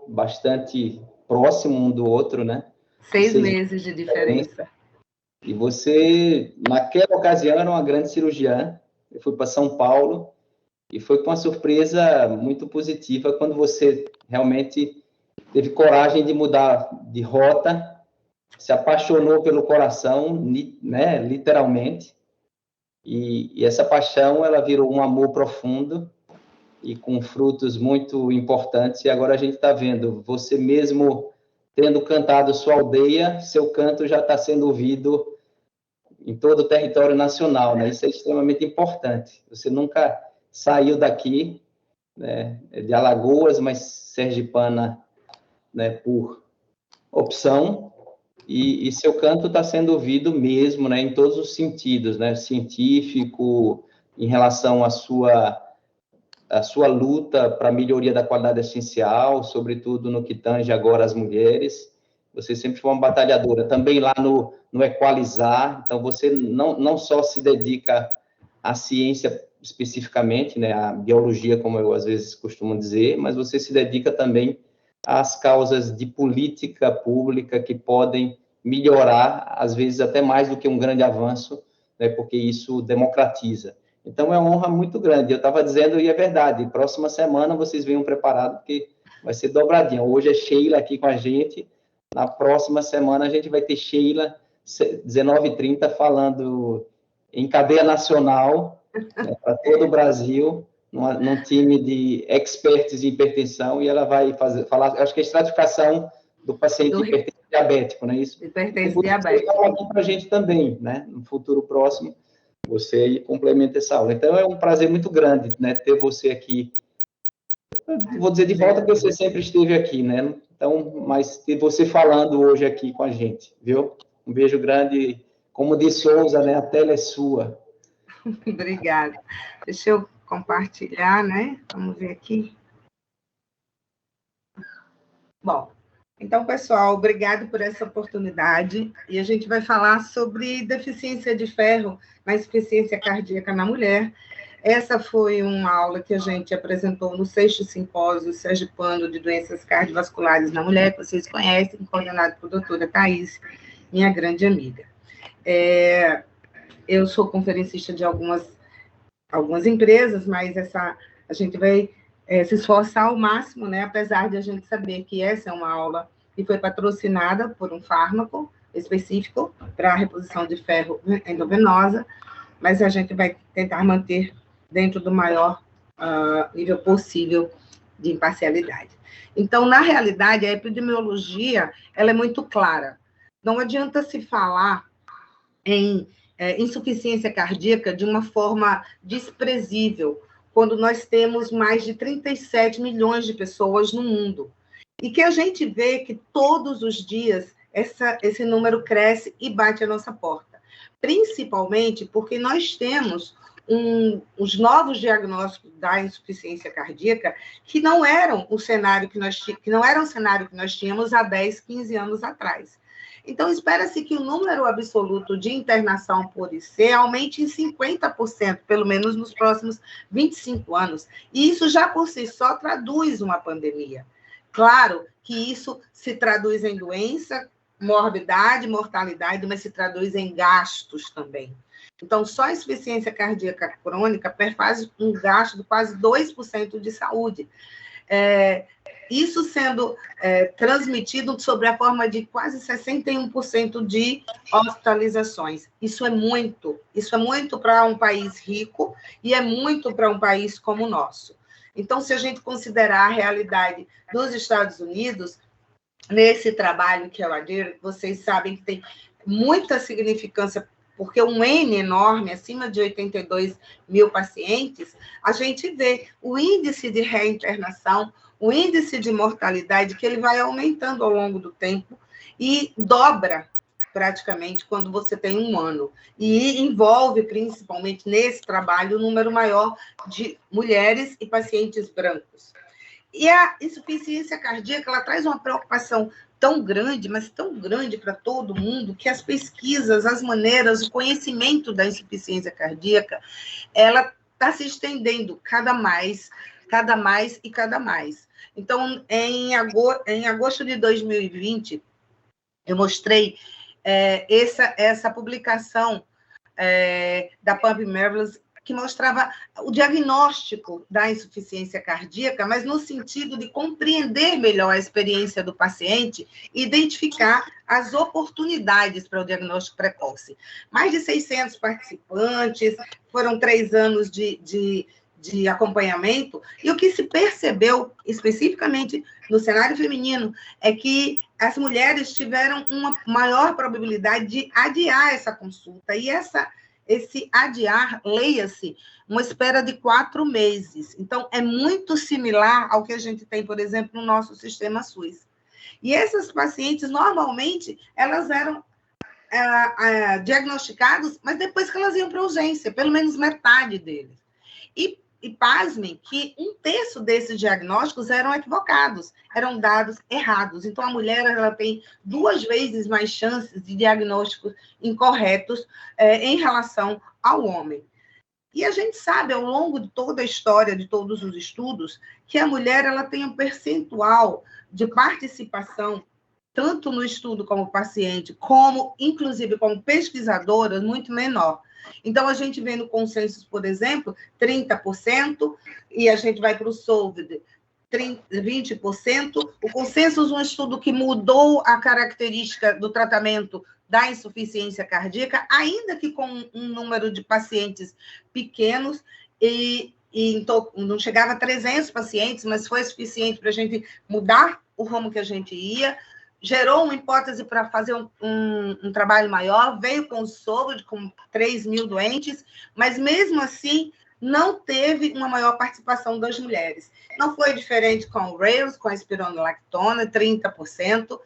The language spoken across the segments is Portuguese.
bastante próximo um do outro, né? 6 meses de diferença. E você, naquela ocasião, era uma grande cirurgiã. Eu fui para São Paulo e foi com uma surpresa muito positiva quando você realmente teve coragem de mudar de rota, se apaixonou pelo coração, né, literalmente. E essa paixão, ela virou um amor profundo e com frutos muito importantes. E agora a gente está vendo, você mesmo tendo cantado sua aldeia, seu canto já está sendo ouvido em todo o território nacional, né? Isso é extremamente importante. Você nunca saiu daqui, né, de Alagoas, mas sergipana, né, por opção, e seu canto está sendo ouvido mesmo, né, em todos os sentidos, né, científico, em relação à sua luta para a melhoria da qualidade assistencial, sobretudo no que tange agora as mulheres. Você sempre foi uma batalhadora, também lá no Equalizar. Então, você não só se dedica à ciência especificamente, né, à biologia, como eu às vezes costumo dizer, mas você se dedica também às causas de política pública que podem melhorar, às vezes até mais do que um grande avanço, né, porque isso democratiza. Então, é uma honra muito grande. Eu estava dizendo, e é verdade, próxima semana vocês venham preparados, porque vai ser dobradinha. Hoje é Sheila aqui com a gente, na próxima semana a gente vai ter Sheila, 19h30, falando em cadeia nacional, né, para todo o Brasil, num time de experts em hipertensão, e ela vai falar, acho que é a estratificação do paciente hipertenso diabético, não é isso? Hipertenso diabético. Você fala aqui para a gente também, né, no futuro próximo, você aí complementa essa aula. Então, é um prazer muito grande, né, ter você aqui. Vou dizer de volta porque você sempre esteve aqui, né? Então, mas ter você falando hoje aqui com a gente, viu? Um beijo grande. Como disse Souza, né? A tela é sua. Obrigada. Deixa eu compartilhar, né? Vamos ver aqui. Bom, então, pessoal, obrigado por essa oportunidade. E a gente vai falar sobre deficiência de ferro na insuficiência cardíaca na mulher. Essa foi uma aula que a gente apresentou no 6º Simpósio Sergipano de Doenças Cardiovasculares na Mulher, que vocês conhecem, coordenado por doutora Thaís, minha grande amiga. Eu sou conferencista de algumas empresas, mas a gente vai se esforçar ao máximo, né? Apesar de a gente saber que essa é uma aula que foi patrocinada por um fármaco específico para a reposição de ferro endovenosa, mas a gente vai tentar manter dentro do maior nível possível de imparcialidade. Então, na realidade, a epidemiologia ela é muito clara. Não adianta se falar em insuficiência cardíaca de uma forma desprezível, quando nós temos mais de 37 milhões de pessoas no mundo. E que a gente vê que todos os dias esse número cresce e bate a nossa porta. Principalmente porque nós temos os novos diagnósticos da insuficiência cardíaca que não eram o cenário que nós tínhamos há 10, 15 anos atrás. Então, espera-se que o número absoluto de internação por IC aumente em 50%, pelo menos nos próximos 25 anos. E isso já por si só traduz uma pandemia. Claro que isso se traduz em doença, morbidade, mortalidade, mas se traduz em gastos também. Então, só a insuficiência cardíaca crônica perfaz um gasto de quase 2% de saúde. Isso sendo transmitido sobre a forma de quase 61% de hospitalizações. Isso é muito para um país rico e é muito para um país como o nosso. Então, se a gente considerar a realidade dos Estados Unidos, nesse trabalho que eu adiro, vocês sabem que tem muita significância, porque um N enorme, acima de 82 mil pacientes, a gente vê o índice de reinternação, o índice de mortalidade, que ele vai aumentando ao longo do tempo e dobra praticamente quando você tem um ano. E envolve, principalmente nesse trabalho, um número maior de mulheres e pacientes brancos. E a insuficiência cardíaca, ela traz uma preocupação tão grande, mas tão grande para todo mundo, que as pesquisas, as maneiras, o conhecimento da insuficiência cardíaca, ela está se estendendo cada mais e cada mais. Então, em agosto de 2020, eu mostrei essa publicação da Pump Marvelous, que mostrava o diagnóstico da insuficiência cardíaca, mas no sentido de compreender melhor a experiência do paciente e identificar as oportunidades para o diagnóstico precoce. Mais de 600 participantes, foram 3 anos de acompanhamento, e o que se percebeu, especificamente no cenário feminino, é que as mulheres tiveram uma maior probabilidade de adiar essa consulta, e esse adiar, leia-se, uma espera de 4 meses. Então, é muito similar ao que a gente tem, por exemplo, no nosso sistema SUS. E essas pacientes, normalmente, elas eram diagnosticadas, mas depois que elas iam para a urgência, pelo menos metade deles. E pasmem que 1/3 desses diagnósticos eram equivocados, eram dados errados. Então, a mulher ela tem 2 vezes mais chances de diagnósticos incorretos em relação ao homem. E a gente sabe, ao longo de toda a história, de todos os estudos, que a mulher ela tem um percentual de participação, tanto no estudo como paciente, como, inclusive, como pesquisadora, muito menor. Então, a gente vê no consenso, por exemplo, 30%, e a gente vai para o SOLVD, 20%. O consenso é um estudo que mudou a característica do tratamento da insuficiência cardíaca, ainda que com um número de pacientes pequenos, e então, não chegava a 300 pacientes, mas foi suficiente para a gente mudar o rumo que a gente ia. Gerou uma hipótese para fazer um trabalho maior, veio com o SOLVD, com 3.000 doentes, mas mesmo assim não teve uma maior participação das mulheres. Não foi diferente com o Rails, com a espironolactona, 30%.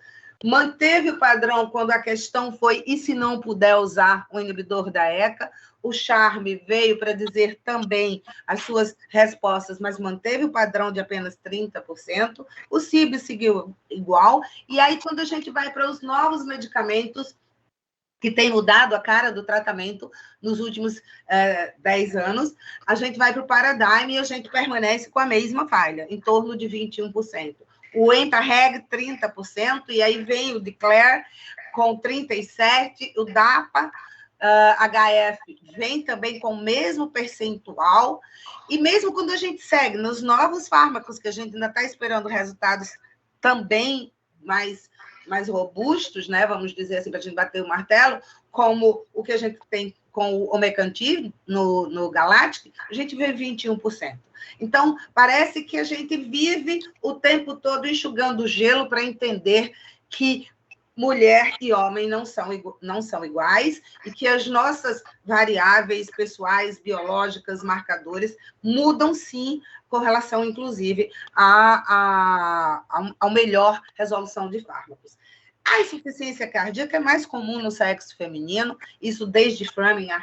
Manteve o padrão quando a questão foi, e se não puder usar o inibidor da ECA? O Charme veio para dizer também as suas respostas, mas manteve o padrão de apenas 30%. O CIB seguiu igual. E aí, quando a gente vai para os novos medicamentos, que têm mudado a cara do tratamento nos últimos 10 anos, a gente vai para o Paradigm e a gente permanece com a mesma falha, em torno de 21%. O Entarreg, 30%, e aí vem o Declare com 37%, o DAPA, HF, vem também com o mesmo percentual, e mesmo quando a gente segue nos novos fármacos, que a gente ainda está esperando resultados também mais robustos, né, vamos dizer assim, para a gente bater o martelo, como o que a gente tem com o Omecantiv no Galactic, a gente vê 21%. Então, parece que a gente vive o tempo todo enxugando gelo para entender que mulher e homem não são iguais e que as nossas variáveis pessoais, biológicas, marcadores, mudam, sim, com relação, inclusive, à melhor resolução de fármacos. A insuficiência cardíaca é mais comum no sexo feminino, isso desde Framingham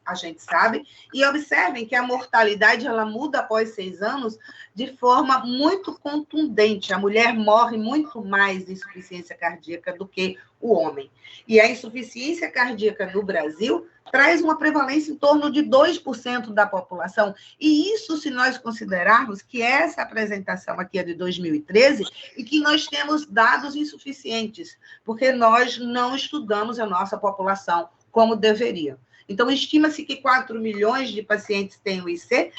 a gente sabe, e observem que a mortalidade ela muda após 6 anos de forma muito contundente. A mulher morre muito mais de insuficiência cardíaca do que o homem. E a insuficiência cardíaca no Brasil traz uma prevalência em torno de 2% da população. E isso se nós considerarmos que essa apresentação aqui é de 2013 e que nós temos dados insuficientes, porque nós não estudamos a nossa população como deveria. Então, estima-se que 4 milhões de pacientes têm o IC,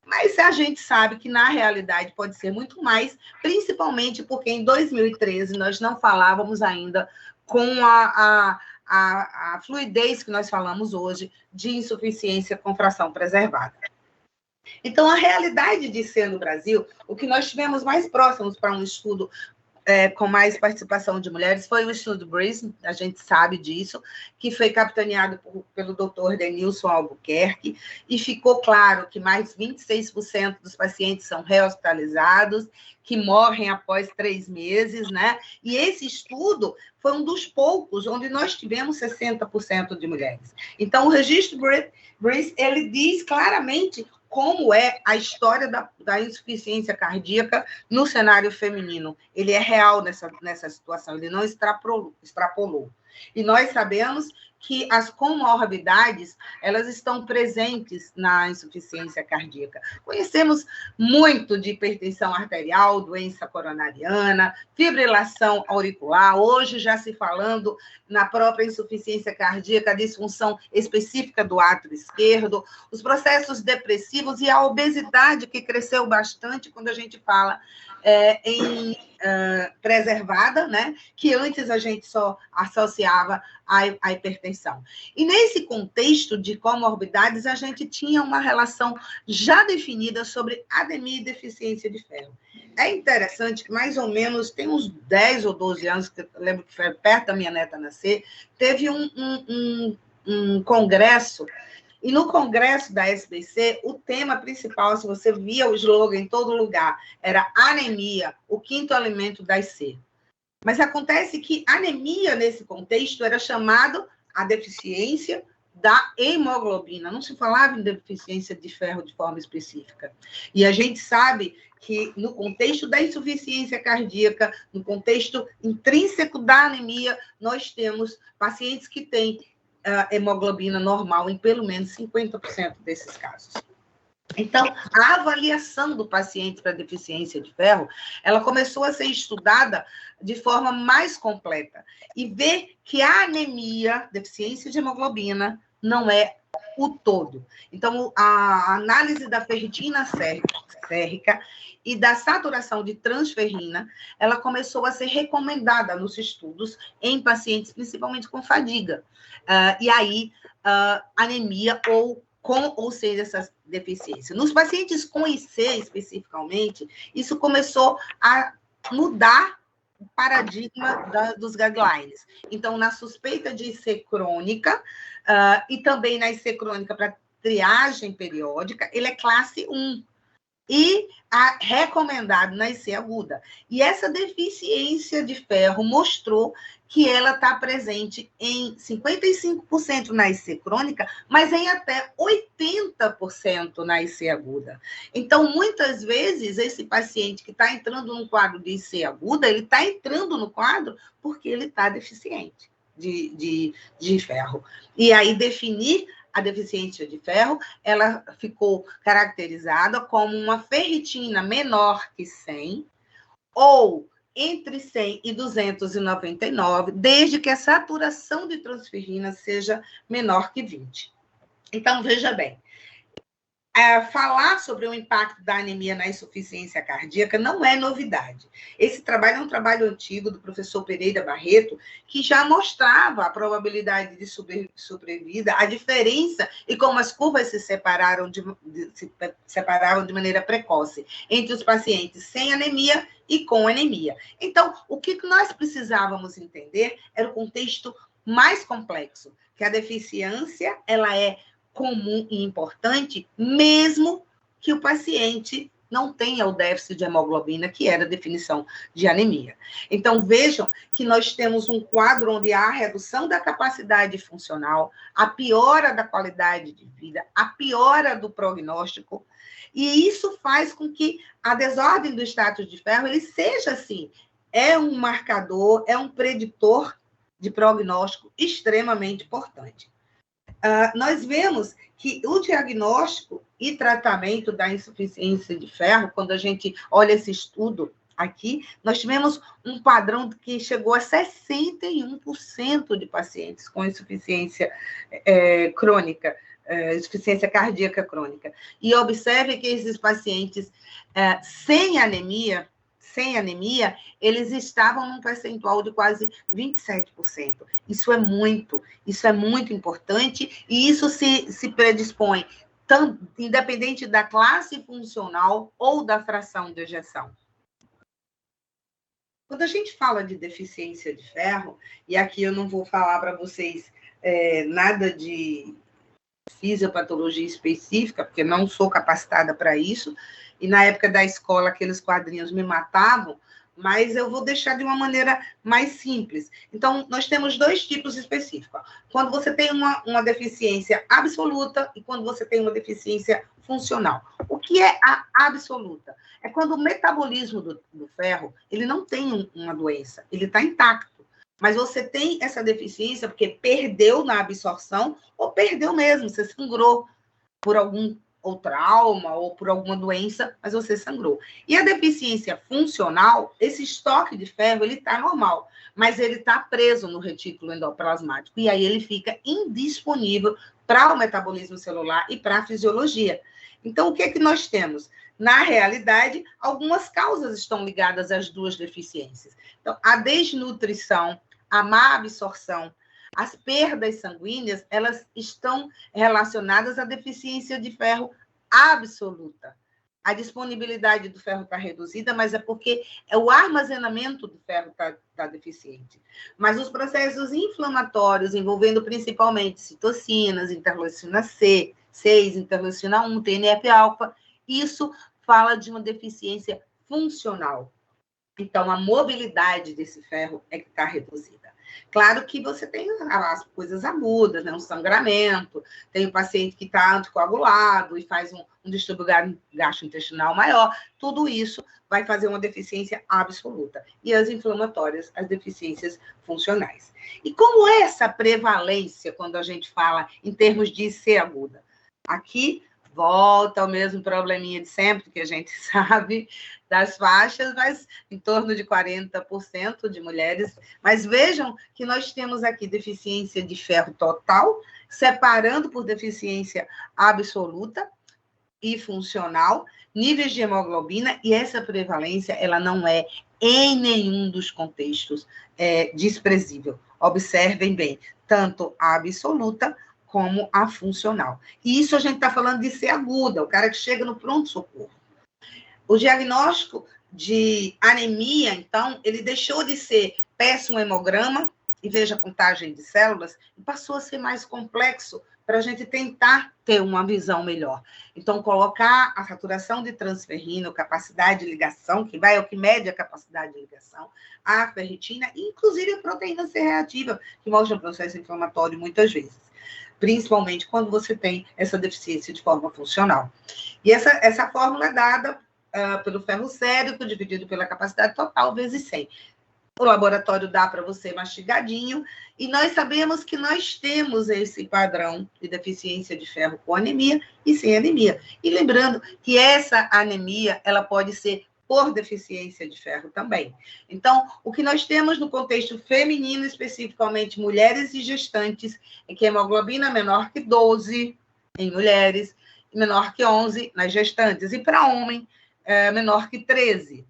mas a gente sabe que, na realidade, pode ser muito mais, principalmente porque em 2013 nós não falávamos ainda com a fluidez que nós falamos hoje de insuficiência com fração preservada. Então, a realidade de ser no Brasil, o que nós tivemos mais próximos para um estudo com mais participação de mulheres foi o estudo BREEZE, a gente sabe disso, que foi capitaneado pelo Dr. Denilson Albuquerque, e ficou claro que mais de 26% dos pacientes são rehospitalizados, que morrem após 3 meses, né? E esse estudo foi um dos poucos onde nós tivemos 60% de mulheres. Então, o registro BREEZE, ele diz claramente como é a história da insuficiência cardíaca no cenário feminino. Ele é real nessa situação, ele não extrapolou. E nós sabemos que as comorbidades, elas estão presentes na insuficiência cardíaca. Conhecemos muito de hipertensão arterial, doença coronariana, fibrilação auricular, hoje já se falando na própria insuficiência cardíaca, disfunção específica do átrio esquerdo, os processos depressivos e a obesidade, que cresceu bastante quando a gente fala em preservada, né? Que antes a gente só associava à hipertensão. E nesse contexto de comorbidades, a gente tinha uma relação já definida sobre anemia e deficiência de ferro. É interessante que mais ou menos, tem uns 10 ou 12 anos, que eu lembro que foi perto da minha neta nascer, teve um congresso. E no congresso da SBC, o tema principal, se você via o slogan em todo lugar, era anemia, o quinto alimento das C. Mas acontece que anemia, nesse contexto, era chamado a deficiência da hemoglobina. Não se falava em deficiência de ferro de forma específica. E a gente sabe que, no contexto da insuficiência cardíaca, no contexto intrínseco da anemia, nós temos pacientes que têm hemoglobina normal em pelo menos 50% desses casos. Então, a avaliação do paciente para deficiência de ferro, ela começou a ser estudada de forma mais completa e ver que a anemia, deficiência de hemoglobina, não é o todo. Então, a análise da ferritina sérrica e da saturação de transferrina, ela começou a ser recomendada nos estudos em pacientes, principalmente com fadiga. E aí, anemia ou seja, essa deficiência. Nos pacientes com IC, especificamente, isso começou a mudar o paradigma dos guidelines. Então, na suspeita de IC crônica, e também na IC crônica para triagem periódica, ele é classe 1. E recomendado na IC aguda. E essa deficiência de ferro mostrou que ela está presente em 55% na IC crônica, mas em até 80% na IC aguda. Então, muitas vezes, esse paciente que está entrando num quadro de IC aguda, ele está entrando no quadro porque ele está deficiente de ferro. E aí, definir a deficiência de ferro, ela ficou caracterizada como uma ferritina menor que 100, ou entre 100 e 299, desde que a saturação de transferrina seja menor que 20. Então, veja bem, falar sobre o impacto da anemia na insuficiência cardíaca não é novidade. Esse trabalho é um trabalho antigo do professor Pereira Barreto, que já mostrava a probabilidade de sobrevida, a diferença e como as curvas se separavam de maneira precoce entre os pacientes sem anemia e com anemia. Então, o que nós precisávamos entender era o contexto mais complexo, que a deficiência, ela é comum e importante, mesmo que o paciente não tenha o déficit de hemoglobina, que era a definição de anemia. Então, vejam que nós temos um quadro onde há a redução da capacidade funcional, a piora da qualidade de vida, a piora do prognóstico, e isso faz com que a desordem do status de ferro, ele seja assim, é um marcador, é um preditor de prognóstico extremamente importante. Nós vemos que o diagnóstico e tratamento da insuficiência de ferro, quando a gente olha esse estudo aqui, nós tivemos um padrão que chegou a 61% de pacientes com insuficiência crônica, insuficiência cardíaca crônica. E observe que esses pacientes sem anemia, eles estavam num percentual de quase 27%. Isso é muito importante, e isso se predispõe, independente da classe funcional ou da fração de ejeção. Quando a gente fala de deficiência de ferro, e aqui eu não vou falar para vocês nada de fisiopatologia específica, porque não sou capacitada para isso, e na época da escola aqueles quadrinhos me matavam, mas eu vou deixar de uma maneira mais simples. Então, nós temos dois tipos específicos. Quando você tem uma deficiência absoluta e quando você tem uma deficiência funcional. O que é a absoluta? É quando o metabolismo do ferro, ele não tem uma doença, ele está intacto, Mas você tem essa deficiência porque perdeu na absorção ou perdeu mesmo, você sangrou por algum ou trauma ou por alguma doença, mas você sangrou. E a deficiência funcional, esse estoque de ferro, ele está normal, mas ele está preso no retículo endoplasmático, e aí ele fica indisponível para o metabolismo celular e para a fisiologia. Então, o que é que nós temos? Na realidade, algumas causas estão ligadas às duas deficiências. Então, a desnutrição, a má absorção, as perdas sanguíneas, elas estão relacionadas à deficiência de ferro absoluta. A disponibilidade do ferro está reduzida, mas é porque o armazenamento do ferro está deficiente. Mas os processos inflamatórios, envolvendo principalmente citocinas, interleucina C, 6, interleucina 1, TNF-alfa, isso fala de uma deficiência funcional. Então, a mobilidade desse ferro é que está reduzida. Claro que você tem as coisas agudas, né? Um sangramento, tem o paciente que está anticoagulado e faz um distúrbio gastrointestinal maior, tudo isso vai fazer uma deficiência absoluta. E as inflamatórias, as deficiências funcionais. E como é essa prevalência quando a gente fala em termos de IC aguda? Aqui volta ao mesmo probleminha de sempre, que a gente sabe das faixas, mas em torno de 40% de mulheres. Mas vejam que nós temos aqui deficiência de ferro total, separando por deficiência absoluta e funcional, níveis de hemoglobina, e essa prevalência, ela não é, em nenhum dos contextos, desprezível. Observem bem, tanto a absoluta como a funcional. E isso a gente está falando de ser aguda, o cara que chega no pronto-socorro. O diagnóstico de anemia, então, ele deixou de ser peça um hemograma e veja a contagem de células, e passou a ser mais complexo para a gente tentar ter uma visão melhor. Então, colocar a saturação de transferrina, a capacidade de ligação, que vai ao que mede a capacidade de ligação, a ferritina, e inclusive a proteína C reativa, que mostra o processo inflamatório muitas vezes, principalmente quando você tem essa deficiência de forma funcional. E essa fórmula é dada pelo ferro sérico, dividido pela capacidade total, vezes 100. O laboratório dá para você mastigadinho, e nós sabemos que nós temos esse padrão de deficiência de ferro com anemia e sem anemia. E lembrando que essa anemia, ela pode ser por deficiência de ferro também. Então, o que nós temos no contexto feminino, especificamente mulheres e gestantes, é que a hemoglobina é menor que 12 em mulheres, e menor que 11 nas gestantes, e para homem, menor que 13.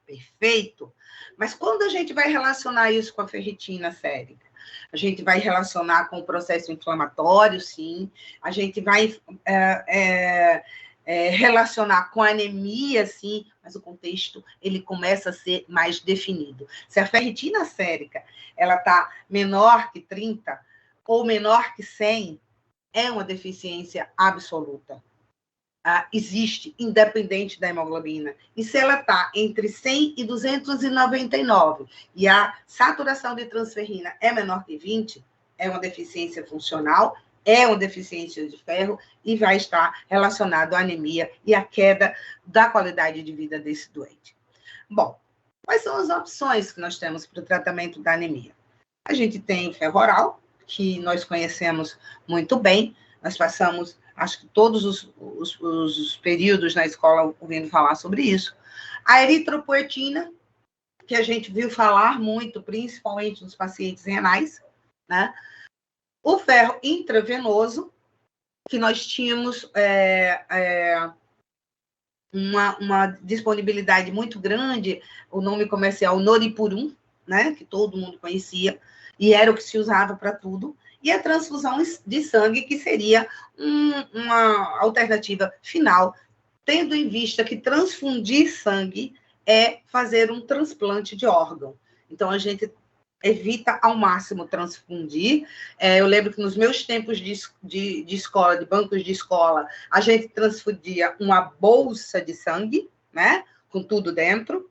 Perfeito? Mas quando a gente vai relacionar isso com a ferritina sérica? A gente vai relacionar com o processo inflamatório, sim. A gente vai relacionar com a anemia, sim, mas o contexto ele começa a ser mais definido. Se a ferritina sérica ela está menor que 30 ou menor que 100, é uma deficiência absoluta. Existe, independente da hemoglobina. E se ela está entre 100 e 299 e a saturação de transferrina é menor que 20, é uma deficiência funcional, é uma deficiência de ferro e vai estar relacionado à anemia e à queda da qualidade de vida desse doente. Bom, quais são as opções que nós temos para o tratamento da anemia? A gente tem o ferro oral, que nós conhecemos muito bem, nós passamos, acho que todos os períodos na escola ouvindo falar sobre isso. A eritropoetina, que a gente viu falar muito, principalmente nos pacientes renais, né? O ferro intravenoso, que nós tínhamos uma disponibilidade muito grande, o nome comercial Noripurum, né? Que todo mundo conhecia, e era o que se usava para tudo. E a transfusão de sangue, que seria uma alternativa final, tendo em vista que transfundir sangue é fazer um transplante de órgão. Então, a gente evita ao máximo transfundir. Eu lembro que nos meus tempos de escola, de bancos de escola, a gente transfundia uma bolsa de sangue, né, com tudo dentro,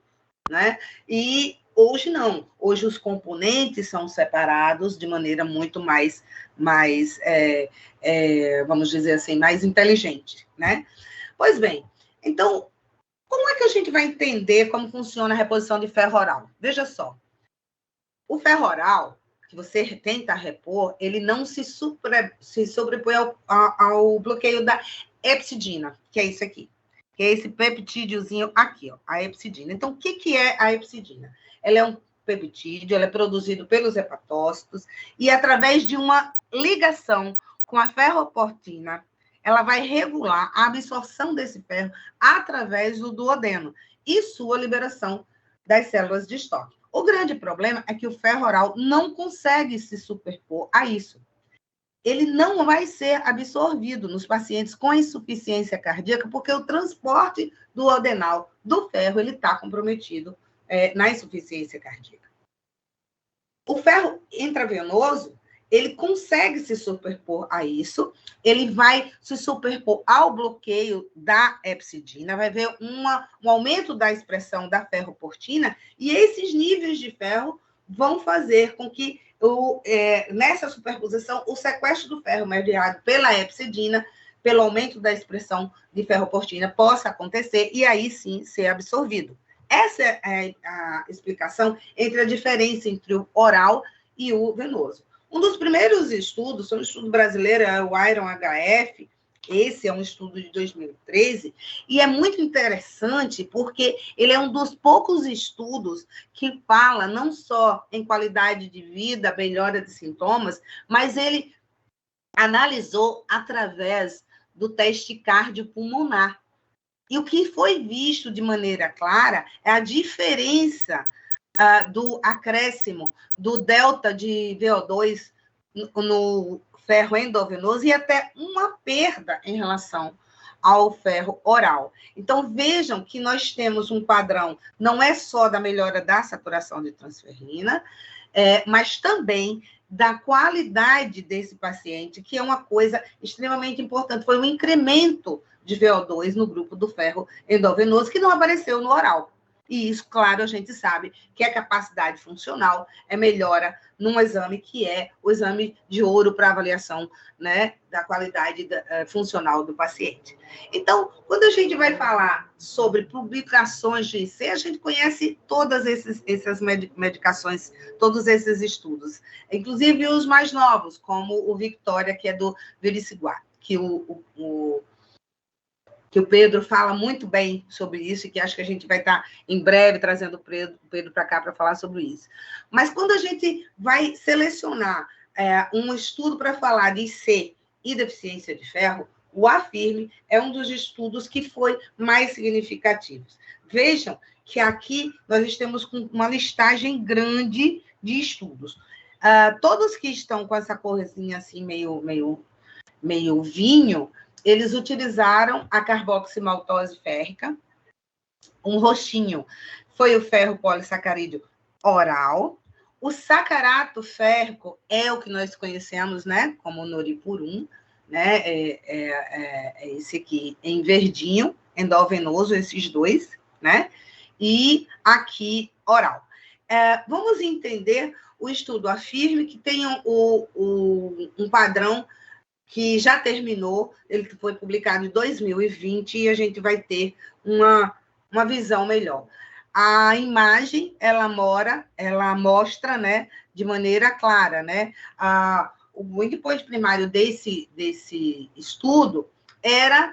né, e hoje não. Hoje os componentes são separados de maneira muito mais vamos dizer assim, mais inteligente, né? Pois bem, então, como é que a gente vai entender como funciona a reposição de ferro oral? Veja só. O ferro oral, que você tenta repor, ele não se sobrepõe ao bloqueio da epsidina, que é isso aqui, que é esse peptídiozinho aqui, ó, a epsidina. Então, o que é a epsidina? Ela é um peptídeo, ela é produzido pelos hepatócitos e através de uma ligação com a ferroportina, ela vai regular a absorção desse ferro através do duodeno e sua liberação das células de estoque. O grande problema é que o ferro oral não consegue se superpor a isso. Ele não vai ser absorvido nos pacientes com insuficiência cardíaca, porque o transporte duodenal do ferro está comprometido na insuficiência cardíaca. O ferro intravenoso, ele consegue se superpor a isso, ele vai se superpor ao bloqueio da epsidina, vai haver um aumento da expressão da ferroportina, e esses níveis de ferro vão fazer com que, nessa superposição, o sequestro do ferro mediado pela epsidina, pelo aumento da expressão de ferroportina, possa acontecer e aí sim ser absorvido. Essa é a explicação entre a diferença entre o oral e o venoso. Um dos primeiros estudos, um estudo brasileiro, é o IRON-HF, esse é um estudo de 2013, e é muito interessante porque ele é um dos poucos estudos que fala não só em qualidade de vida, melhora de sintomas, mas ele analisou através do teste cardiopulmonar. E o que foi visto de maneira clara é a diferença do acréscimo do delta de VO2 no ferro endovenoso e até uma perda em relação ao ferro oral. Então, vejam que nós temos um padrão, não é só da melhora da saturação de transferrina, mas também da qualidade desse paciente, que é uma coisa extremamente importante. Foi um incremento de VO2 no grupo do ferro endovenoso, que não apareceu no oral. E isso, claro, a gente sabe que a capacidade funcional melhora num exame que é o exame de ouro para avaliação, né, da qualidade funcional do paciente. Então, quando a gente vai falar sobre publicações de IC, a gente conhece todas essas medicações, todos esses estudos, inclusive os mais novos, como o Victoria, que é do Vericiguar, que que o Pedro fala muito bem sobre isso, e que acho que a gente vai estar em breve trazendo o Pedro para cá para falar sobre isso. Mas quando a gente vai selecionar um estudo para falar de IC e deficiência de ferro, o AFIRME é um dos estudos que foi mais significativo. Vejam que aqui nós estamos com uma listagem grande de estudos. Todos que estão com essa corzinha assim, meio vinho, eles utilizaram a carboximaltose férrica, um roxinho foi o ferro polissacarídeo oral, o sacarato férrico é o que nós conhecemos, né, como noripurum, né, esse aqui em verdinho, endovenoso, esses dois, né, e aqui oral. Vamos entender o estudo AFIRME, que tem um padrão que já terminou, ele foi publicado em 2020, e a gente vai ter uma visão melhor. A imagem, ela mostra, né, de maneira clara, né, o endpoint primário desse estudo era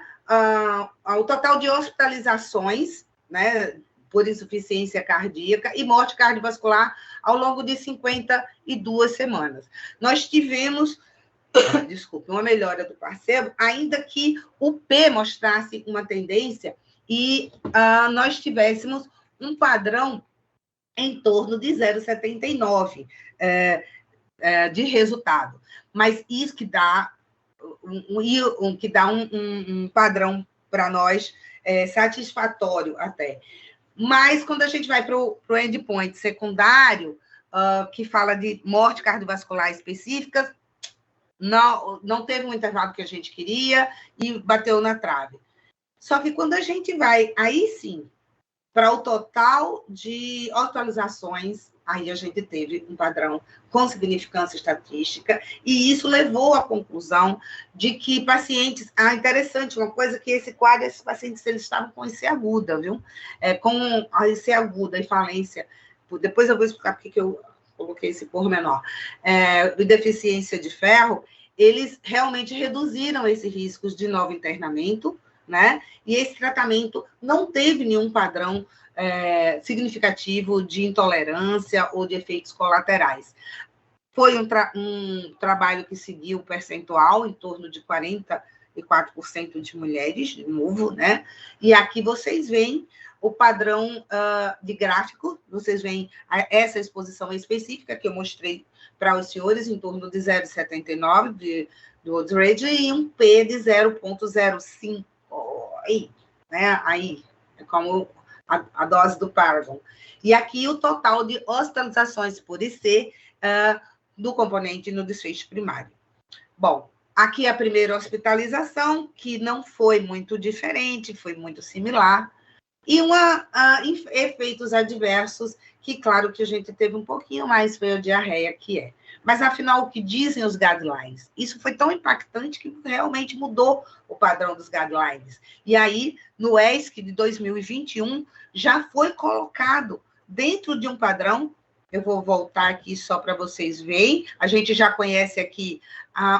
o total de hospitalizações, né, por insuficiência cardíaca e morte cardiovascular ao longo de 52 semanas. Nós tivemos uma melhora do placebo, ainda que o P mostrasse uma tendência e nós tivéssemos um padrão em torno de 0,79 de resultado. Mas isso que dá um padrão para nós satisfatório até. Mas quando a gente vai para o endpoint secundário, que fala de morte cardiovascular específica, não teve um intervalo que a gente queria e bateu na trave. Só que quando a gente vai, aí sim, para o total de hospitalizações, aí a gente teve um padrão com significância estatística, e isso levou à conclusão de que pacientes... interessante, uma coisa que esse quadro, esses pacientes, eles estavam com IC aguda, viu? Com a IC aguda e falência. Depois eu vou explicar porque que eu coloquei esse pormenor, de deficiência de ferro, eles realmente reduziram esses riscos de novo internamento, né? E esse tratamento não teve nenhum padrão significativo de intolerância ou de efeitos colaterais. Foi um trabalho que seguiu o percentual em torno de 44% de mulheres, de novo, né? E aqui vocês veem o padrão de gráfico, vocês veem essa exposição específica que eu mostrei para os senhores, em torno de 0,79 do Odridge e um P de 0,05. Aí, né? Aí, é como a dose do Paragon. E aqui o total de hospitalizações por IC do componente no desfecho primário. Bom, aqui a primeira hospitalização, que não foi muito diferente, foi muito similar, e efeitos adversos, que claro que a gente teve um pouquinho mais, foi a diarreia, que é. Mas, afinal, o que dizem os guidelines? Isso foi tão impactante que realmente mudou o padrão dos guidelines. E aí, no ESC de 2021, já foi colocado dentro de um padrão. Eu vou voltar aqui só para vocês verem. A gente já conhece aqui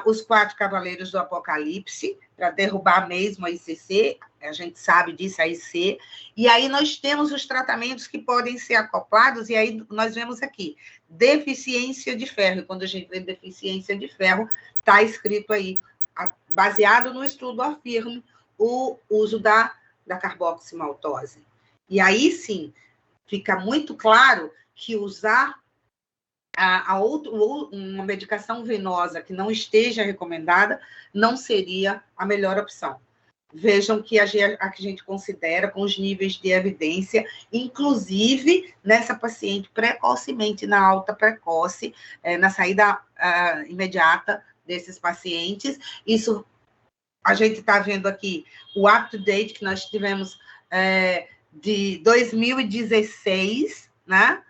os 4 cavaleiros do Apocalipse, para derrubar mesmo a ICC, a gente sabe disso, a IC. E aí nós temos os tratamentos que podem ser acoplados, e aí nós vemos aqui, deficiência de ferro. E quando a gente vê deficiência de ferro, está escrito aí, baseado no estudo afirma o uso da carboximaltose. E aí, sim, fica muito claro que usar uma medicação venosa que não esteja recomendada não seria a melhor opção. Vejam que a gente considera com os níveis de evidência, inclusive nessa paciente precocemente, na alta precoce, na saída imediata desses pacientes. Isso a gente está vendo aqui o up-to-date que nós tivemos de 2016, né?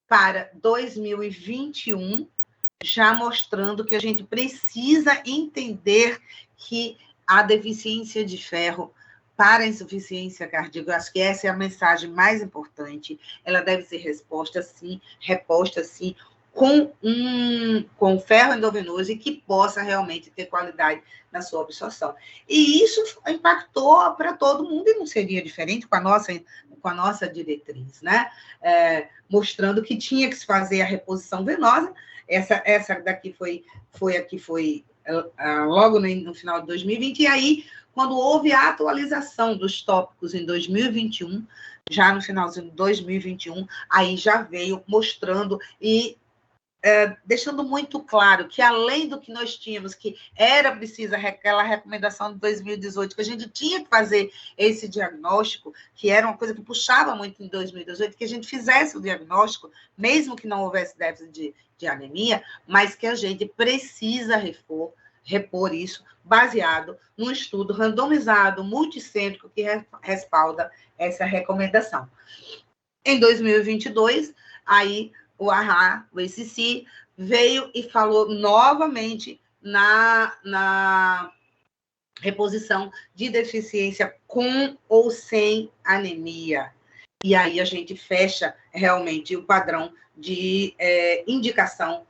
Para 2021, já mostrando que a gente precisa entender que a deficiência de ferro para a insuficiência cardíaca, acho que essa é a mensagem mais importante, ela deve ser reposta sim, com ferro endovenoso e que possa realmente ter qualidade na sua absorção. E isso impactou para todo mundo e não seria diferente com a nossa diretriz, né? Mostrando que tinha que se fazer a reposição venosa. Essa daqui foi logo no final de 2020, e aí, quando houve a atualização dos tópicos em 2021, já no finalzinho de 2021, aí já veio mostrando e deixando muito claro que, além do que nós tínhamos, que era preciso aquela recomendação de 2018, que a gente tinha que fazer esse diagnóstico, que era uma coisa que puxava muito em 2018, que a gente fizesse o diagnóstico, mesmo que não houvesse déficit de anemia, mas que a gente precisa repor isso, baseado num estudo randomizado, multicêntrico, que respalda essa recomendação. Em 2022, aí o ACC veio e falou novamente na reposição de deficiência com ou sem anemia. E aí a gente fecha realmente o padrão de indicação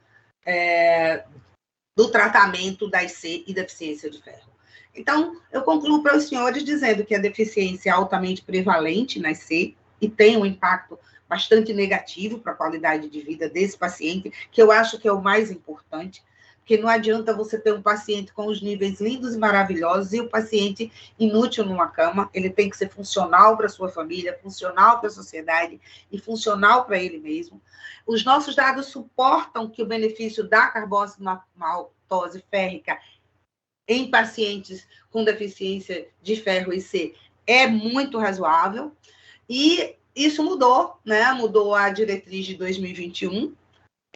do tratamento da IC e deficiência de ferro. Então, eu concluo para os senhores dizendo que a deficiência é altamente prevalente na IC e tem um impacto bastante negativo para a qualidade de vida desse paciente, que eu acho que é o mais importante, porque não adianta você ter um paciente com os níveis lindos e maravilhosos e o paciente inútil numa cama, ele tem que ser funcional para a sua família, funcional para a sociedade e funcional para ele mesmo. Os nossos dados suportam que o benefício da carboximaltose férrica em pacientes com deficiência de ferro IC é muito razoável, e isso mudou, né? Mudou a diretriz de 2021,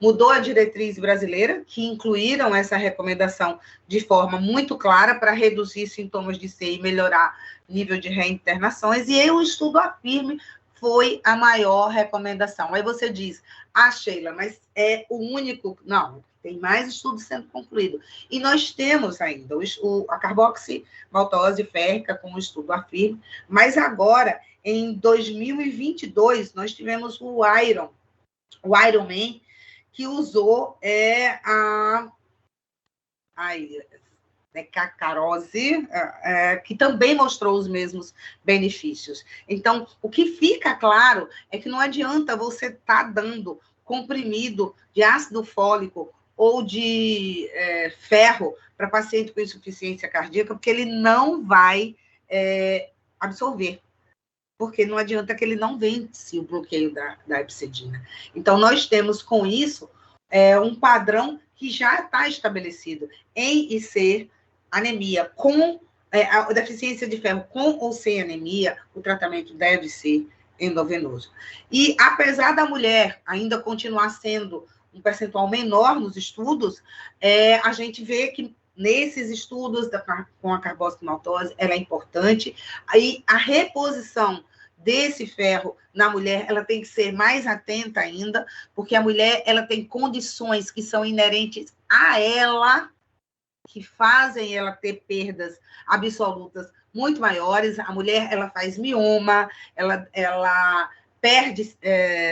mudou a diretriz brasileira, que incluíram essa recomendação de forma muito clara para reduzir sintomas de IC e melhorar nível de reinternações, e aí o estudo AFIRME foi a maior recomendação. Aí você diz, Sheila, mas é o único... Não, tem mais estudos sendo concluídos. E nós temos ainda a carboximaltose férrica com o estudo AFIRME, mas agora, em 2022, nós tivemos o Ironman, que usou a cacarose, que também mostrou os mesmos benefícios. Então, o que fica claro é que não adianta você estar dando comprimido de ácido fólico ou de ferro para paciente com insuficiência cardíaca, porque ele não vai absorver. Porque não adianta que ele não vence o bloqueio da hepcidina. Então, nós temos com isso um padrão que já está estabelecido em IC, anemia com a deficiência de ferro com ou sem anemia, o tratamento deve ser endovenoso. E apesar da mulher ainda continuar sendo um percentual menor nos estudos, a gente vê que nesses estudos com a carboximaltose, ela é importante. Aí a reposição desse ferro na mulher, ela tem que ser mais atenta ainda, porque a mulher ela tem condições que são inerentes a ela, que fazem ela ter perdas absolutas muito maiores. A mulher, ela faz mioma, ela perde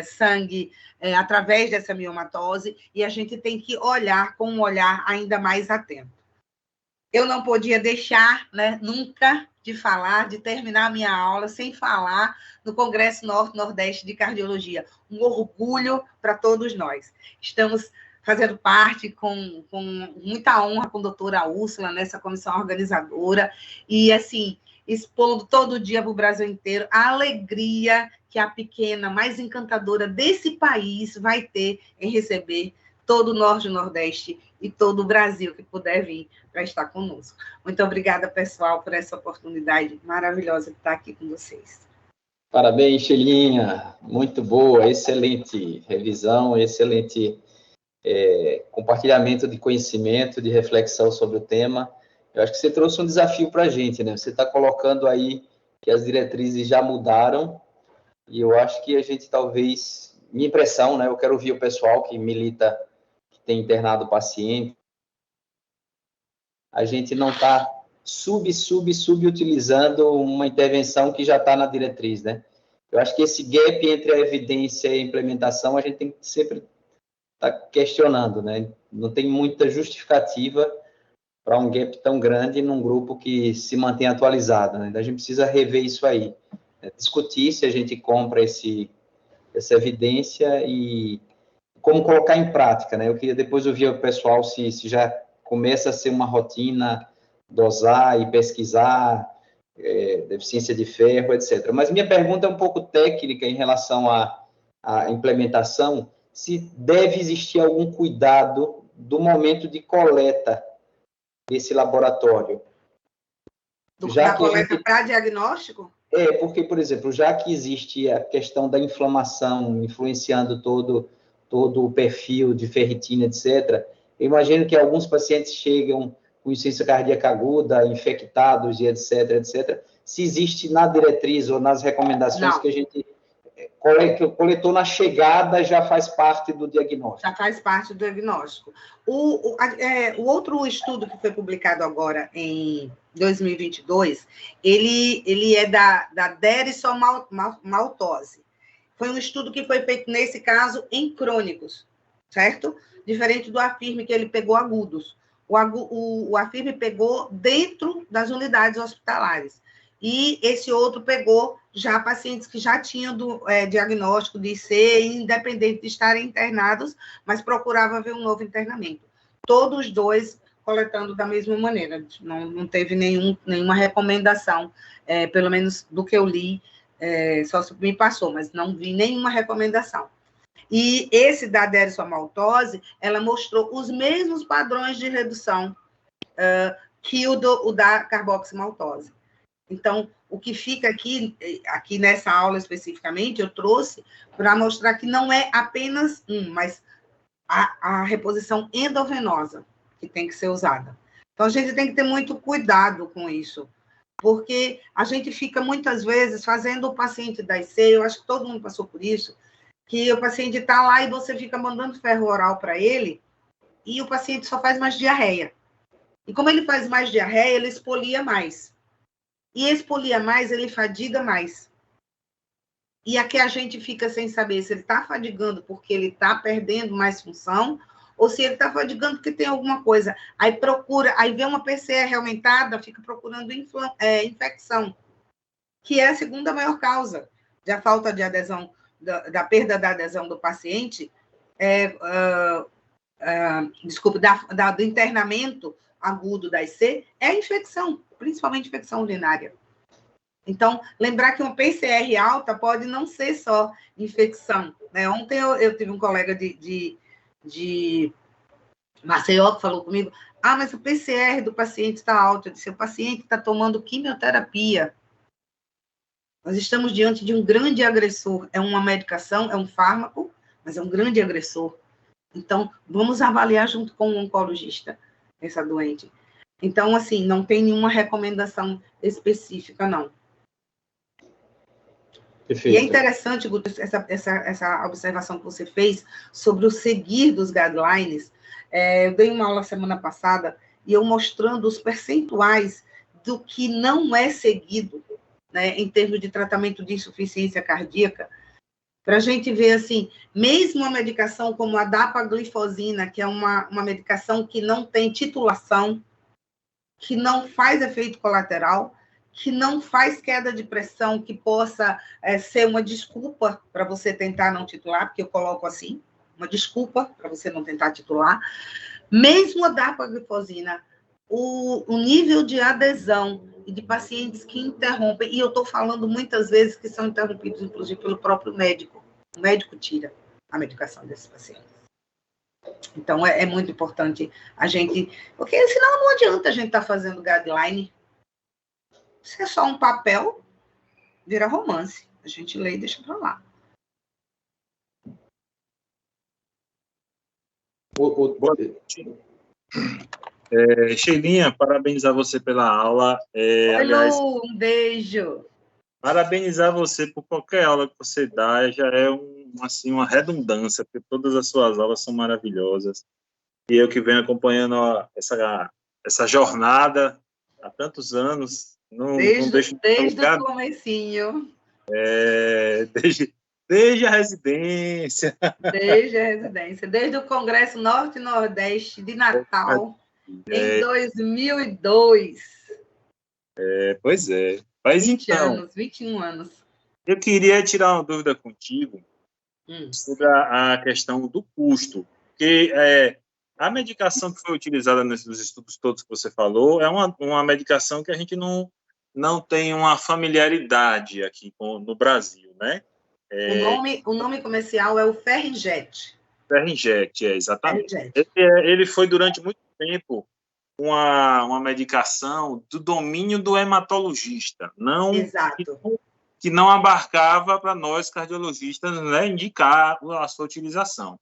sangue através dessa miomatose, e a gente tem que olhar com um olhar ainda mais atento. Eu não podia deixar, nunca, de terminar a minha aula sem falar no Congresso Norte-Nordeste de Cardiologia. Um orgulho para todos nós. Estamos fazendo parte com muita honra com a doutora Úrsula nessa comissão organizadora e, assim, expondo todo dia para o Brasil inteiro a alegria que a pequena, mais encantadora desse país vai ter em receber todo o Norte e Nordeste e todo o Brasil que puder vir para estar conosco. Muito obrigada, pessoal, por essa oportunidade maravilhosa de estar aqui com vocês. Parabéns, Shelinha. Muito boa, excelente revisão, excelente compartilhamento de conhecimento, de reflexão sobre o tema. Eu acho que você trouxe um desafio para a gente, né? Você está colocando aí que as diretrizes já mudaram e eu acho que a gente talvez, minha impressão, né? Eu quero ouvir o pessoal que milita, que tem internado paciente, a gente não está subutilizando uma intervenção que já está na diretriz, né? Eu acho que esse gap entre a evidência e a implementação, a gente tem que sempre estar questionando, né? Não tem muita justificativa para um gap tão grande num grupo que se mantém atualizado, né? Então, a gente precisa rever isso aí, né? Discutir se a gente compra essa evidência e como colocar em prática, né? Eu queria depois ouvir o pessoal se já começa a ser uma rotina dosar e pesquisar deficiência de ferro, etc. Mas minha pergunta é um pouco técnica em relação à implementação, se deve existir algum cuidado do momento de coleta desse laboratório. Da coleta para diagnóstico? Porque, por exemplo, já que existe a questão da inflamação influenciando todo o perfil de ferritina, etc., eu imagino que alguns pacientes chegam com insuficiência cardíaca aguda, infectados e etc. Se existe na diretriz ou nas recomendações que a gente coletou na chegada, já faz parte do diagnóstico. Já faz parte do diagnóstico. O outro estudo que foi publicado agora em 2022, ele é da derrissomaltose. Foi um estudo que foi feito, nesse caso, em crônicos, certo? Diferente do AFIRME, que ele pegou agudos. O AFIRME pegou dentro das unidades hospitalares. E esse outro pegou já pacientes que já tinham diagnóstico de IC, independente de estarem internados, mas procurava ver um novo internamento. Todos os dois coletando da mesma maneira. Não teve nenhuma recomendação, pelo menos do que eu li, só me passou, mas não vi nenhuma recomendação. E esse da derrissomaltose, ela mostrou os mesmos padrões de redução que o da carboximaltose. Então, o que fica aqui nessa aula especificamente, eu trouxe para mostrar que não é apenas mas a reposição endovenosa que tem que ser usada. Então, a gente tem que ter muito cuidado com isso, porque a gente fica, muitas vezes, fazendo o paciente da IC, eu acho que todo mundo passou por isso, que o paciente está lá e você fica mandando ferro oral para ele, e o paciente só faz mais diarreia. E como ele faz mais diarreia, ele expolia mais. E expolia mais, ele fadiga mais. e aqui a gente fica sem saber se ele está fadigando porque ele está perdendo mais função, ou se ele está fadigando porque tem alguma coisa. Aí procura, aí vê uma PCR aumentada, fica procurando infecção, que é a segunda maior causa da falta de adesão, da perda da adesão do paciente, do internamento agudo da IC, é a infecção, principalmente infecção urinária. Então, lembrar que uma PCR alta pode não ser só infecção, né? Ontem eu tive um colega de Maceió que falou comigo, mas o PCR do paciente está alto. Eu disse, o paciente está tomando quimioterapia. Nós estamos diante de um grande agressor. É uma medicação, é um fármaco, mas é um grande agressor. Então, vamos avaliar junto com o oncologista essa doente. Então, assim, não tem nenhuma recomendação específica, não. Perfeito. E é interessante, Guto, essa observação que você fez sobre o seguir dos guidelines. Eu dei uma aula semana passada e eu mostrando os percentuais do que não é seguido, né, em termos de tratamento de insuficiência cardíaca, para a gente ver, assim, mesmo uma medicação como a dapaglifosina, que é uma medicação que não tem titulação, que não faz efeito colateral, que não faz queda de pressão, que possa ser uma desculpa para você tentar não titular, porque eu coloco assim, uma desculpa para você não tentar titular. Mesmo a dapaglifosina, o nível de adesão e de pacientes que interrompem, e eu estou falando muitas vezes que são interrompidos, inclusive, pelo próprio médico. O médico tira a medicação desses pacientes. Então, é muito importante a gente... Porque senão não adianta a gente estar fazendo guideline. Se é só um papel, vira romance. A gente lê e deixa para lá. Sheilinha, parabenizar você pela aula. Oi, aliás, Lu, um beijo. Parabenizar você por qualquer aula que você dá, já é uma redundância, porque todas as suas aulas são maravilhosas. E eu que venho acompanhando essa jornada há tantos anos, não deixo desde o comecinho. Desde a residência. Desde a residência, desde o Congresso Norte e Nordeste de Natal, em 2002. Pois é. Mas 21 anos. Eu queria tirar uma dúvida contigo sobre a questão do custo, porque a medicação que foi utilizada nesses estudos todos que você falou é uma medicação que a gente não tem uma familiaridade aqui no Brasil, né? O nome comercial é o Ferinject. Ferinject, exatamente. Ele foi durante muito tempo uma medicação do domínio do hematologista, que não abarcava para nós cardiologistas, né, indicar a sua utilização.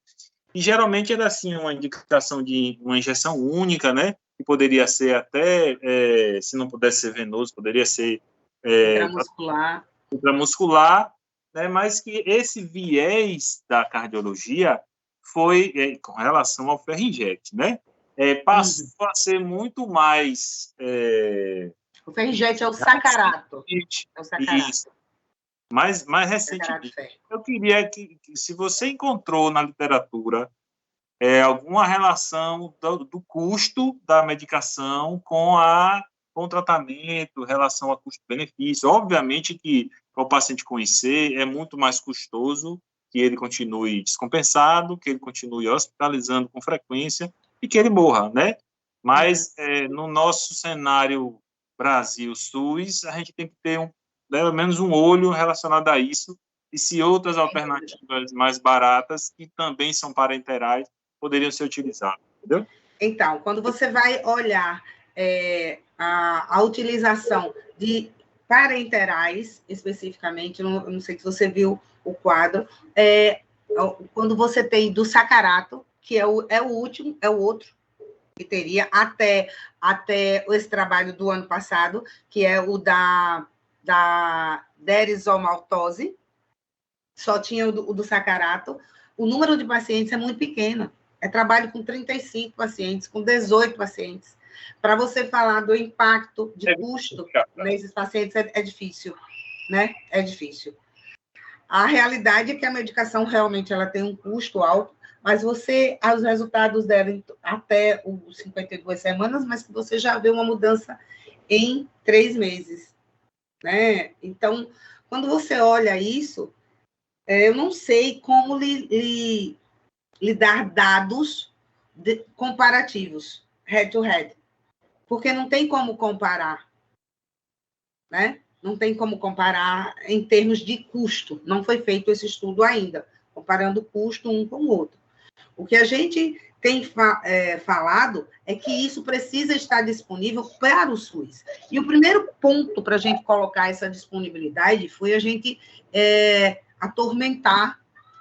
E geralmente era assim uma indicação de uma injeção única, né, que poderia ser até, se não pudesse ser venoso, poderia ser intramuscular, né, mas que esse viés da cardiologia foi com relação ao Ferinject, né? Passou a ser muito mais... O Ferinject é o sacarato. Isso. Mais recentemente, eu queria que se você encontrou na literatura alguma relação do custo da medicação com o tratamento, relação a custo-benefício. Obviamente que para o paciente conhecer é muito mais custoso que ele continue descompensado, que ele continue hospitalizando com frequência e que ele morra, né? Mas no nosso cenário Brasil-SUS, a gente tem que ter pelo menos um olho relacionado a isso, e se outras alternativas mais baratas, que também são parenterais, poderiam ser utilizadas, entendeu? Então, quando você vai olhar a utilização de parenterais, especificamente, não sei se você viu o quadro, quando você tem do sacarato, que é o último, é o outro que teria até esse trabalho do ano passado, que é o da derisomaltose, só tinha o do sacarato. O número de pacientes é muito pequeno. Trabalho com 35 pacientes, com 18 pacientes. Para você falar do impacto de custo nesses pacientes é difícil, né? É difícil. A realidade é que a medicação realmente ela tem um custo alto, mas os resultados devem até os 52 semanas, mas que você já vê uma mudança em 3 meses, né? Então, quando você olha isso, eu não sei como lhe dar dados comparativos, head to head, porque não tem como comparar, né? Não tem como comparar em termos de custo. Não foi feito esse estudo ainda, comparando o custo um com o outro. O que a gente tem falado é que isso precisa estar disponível para o SUS. E o primeiro ponto para a gente colocar essa disponibilidade foi a gente atormentar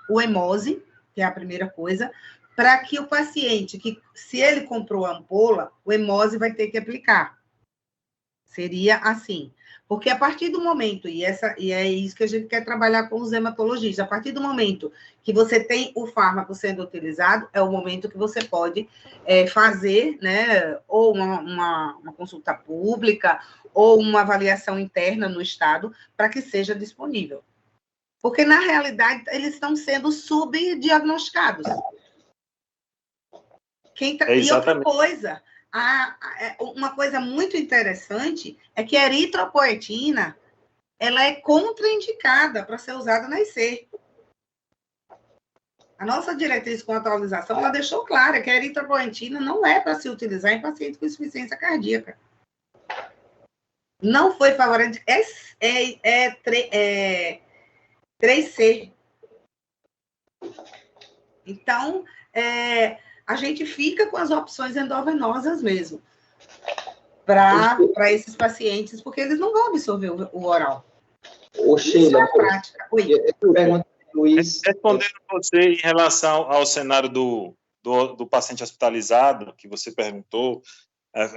o hemose, que é a primeira coisa, para que o paciente, que se ele comprou a ampola, o hemose vai ter que aplicar. Seria assim. Porque a partir do momento, e é isso que a gente quer trabalhar com os hematologistas, a partir do momento que você tem o fármaco sendo utilizado, é o momento que você pode fazer, né, ou uma consulta pública, ou uma avaliação interna no Estado, para que seja disponível. Porque, na realidade, eles estão sendo subdiagnosticados. E outra coisa... uma coisa muito interessante é que a eritropoetina ela é contraindicada para ser usada na IC. A nossa diretriz com atualização ela deixou clara que a eritropoetina não é para se utilizar em pacientes com insuficiência cardíaca. Não foi favorável. É 3C. Então, a gente fica com as opções endovenosas mesmo para esses pacientes, porque eles não vão absorver o oral. Sheila, isso é a prática. Respondendo você em relação ao cenário do paciente hospitalizado, que você perguntou,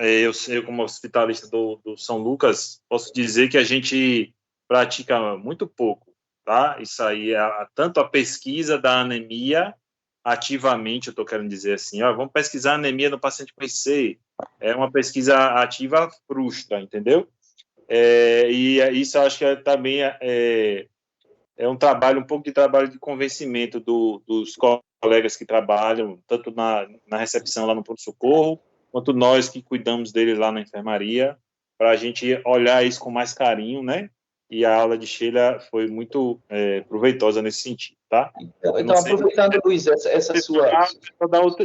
eu como hospitalista do São Lucas, posso dizer que a gente pratica muito pouco, tá? Isso aí, tanto a pesquisa da anemia, ativamente, eu estou querendo dizer assim, vamos pesquisar anemia no paciente com IC, é uma pesquisa ativa frustra, entendeu? E isso acho que também é um pouco de trabalho de convencimento dos colegas que trabalham, tanto na recepção lá no pronto-socorro, quanto nós que cuidamos dele lá na enfermaria, para a gente olhar isso com mais carinho, né? E a aula de Sheila foi muito proveitosa nesse sentido, tá? Então aproveitando, Luiz, essa sua...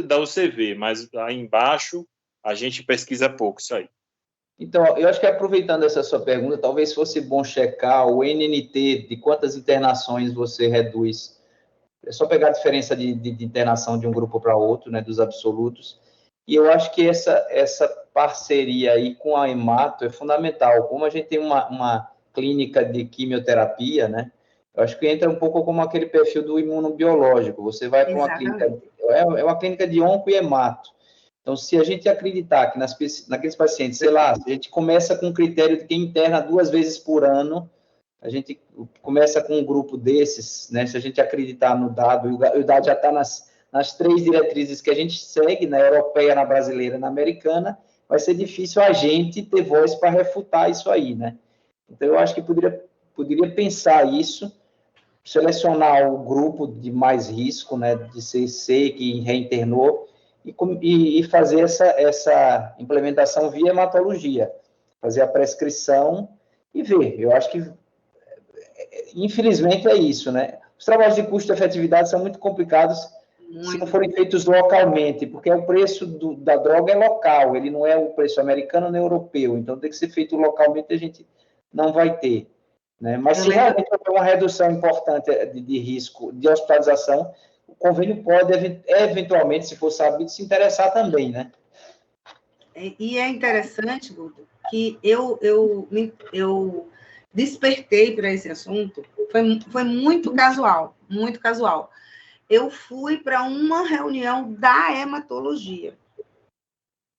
Da UCV, mas aí embaixo a gente pesquisa pouco isso aí. Então, eu acho que aproveitando essa sua pergunta, talvez fosse bom checar o NNT, de quantas internações você reduz. É só pegar a diferença de internação de um grupo para outro, né, dos absolutos. E eu acho que essa parceria aí com a Hemato é fundamental. Como a gente tem uma clínica de quimioterapia, né, eu acho que entra um pouco como aquele perfil do imunobiológico. Você vai para uma clínica... É uma clínica de onco e hemato. Então, se a gente acreditar que naqueles pacientes, sei lá, se a gente começa com o critério de quem interna 2 vezes por ano, a gente começa com um grupo desses, né? Se a gente acreditar no dado, e o dado já está nas 3 diretrizes que a gente segue, na europeia, na brasileira, na americana, vai ser difícil a gente ter voz para refutar isso aí, né? Então, eu acho que poderia pensar isso, selecionar o grupo de mais risco, né, de CC que reinternou, e fazer essa implementação via hematologia, fazer a prescrição e ver. Eu acho que, infelizmente, é isso, né? Os trabalhos de custo e efetividade são muito complicados se não forem feitos localmente, porque o preço da droga é local, ele não é o preço americano nem europeu, então tem que ser feito localmente, a gente não vai ter. Né? Mas se realmente houver uma redução importante de risco de hospitalização, o convênio pode, eventualmente, se for sabido, se interessar também, né? E é interessante, Guto, que eu despertei para esse assunto, foi muito casual, muito casual. Eu fui para uma reunião da hematologia.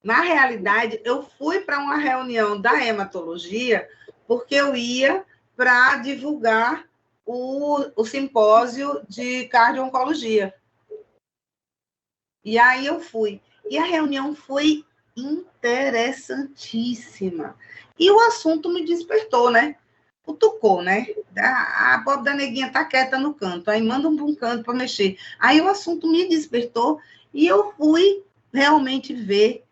Na realidade, eu fui para uma reunião da hematologia porque eu ia para divulgar o simpósio de cardio-oncologia. E aí eu fui. E a reunião foi interessantíssima. E o assunto me despertou, né? cutucou, né? A pobre da neguinha tá quieta no canto, aí mandam para um canto para mexer. Aí o assunto me despertou e eu fui realmente ver.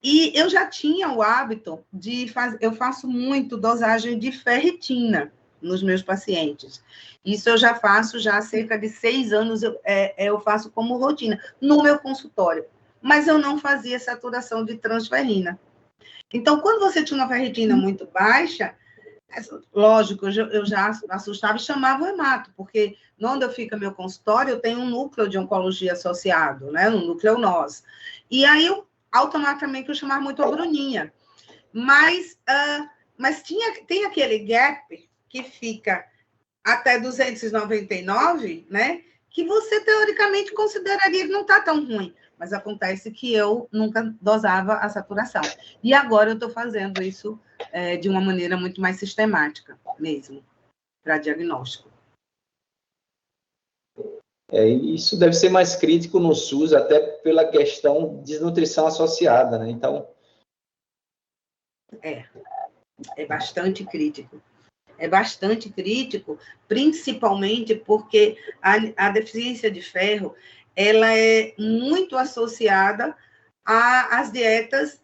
E eu já tinha o hábito de fazer, eu faço muito dosagem de ferritina nos meus pacientes. Isso eu já faço já há cerca de 6 anos, eu faço como rotina, no meu consultório. Mas eu não fazia saturação de transferrina. Então, quando você tinha uma ferritina muito baixa, lógico, eu já assustava e chamava o hemato, porque onde eu fico meu consultório, eu tenho um núcleo de oncologia associado, né, no núcleo nós. E aí, automaticamente, eu chamava muito a Bruninha. Mas tem aquele gap que fica até 299, né, que você, teoricamente, consideraria que não está tão ruim. Mas acontece que eu nunca dosava a saturação. E agora eu estou fazendo isso de uma maneira muito mais sistemática mesmo, para diagnóstico. Isso deve ser mais crítico no SUS, até pela questão de desnutrição associada, né? Então... É bastante crítico. É bastante crítico, principalmente porque a deficiência de ferro, ela é muito associada às dietas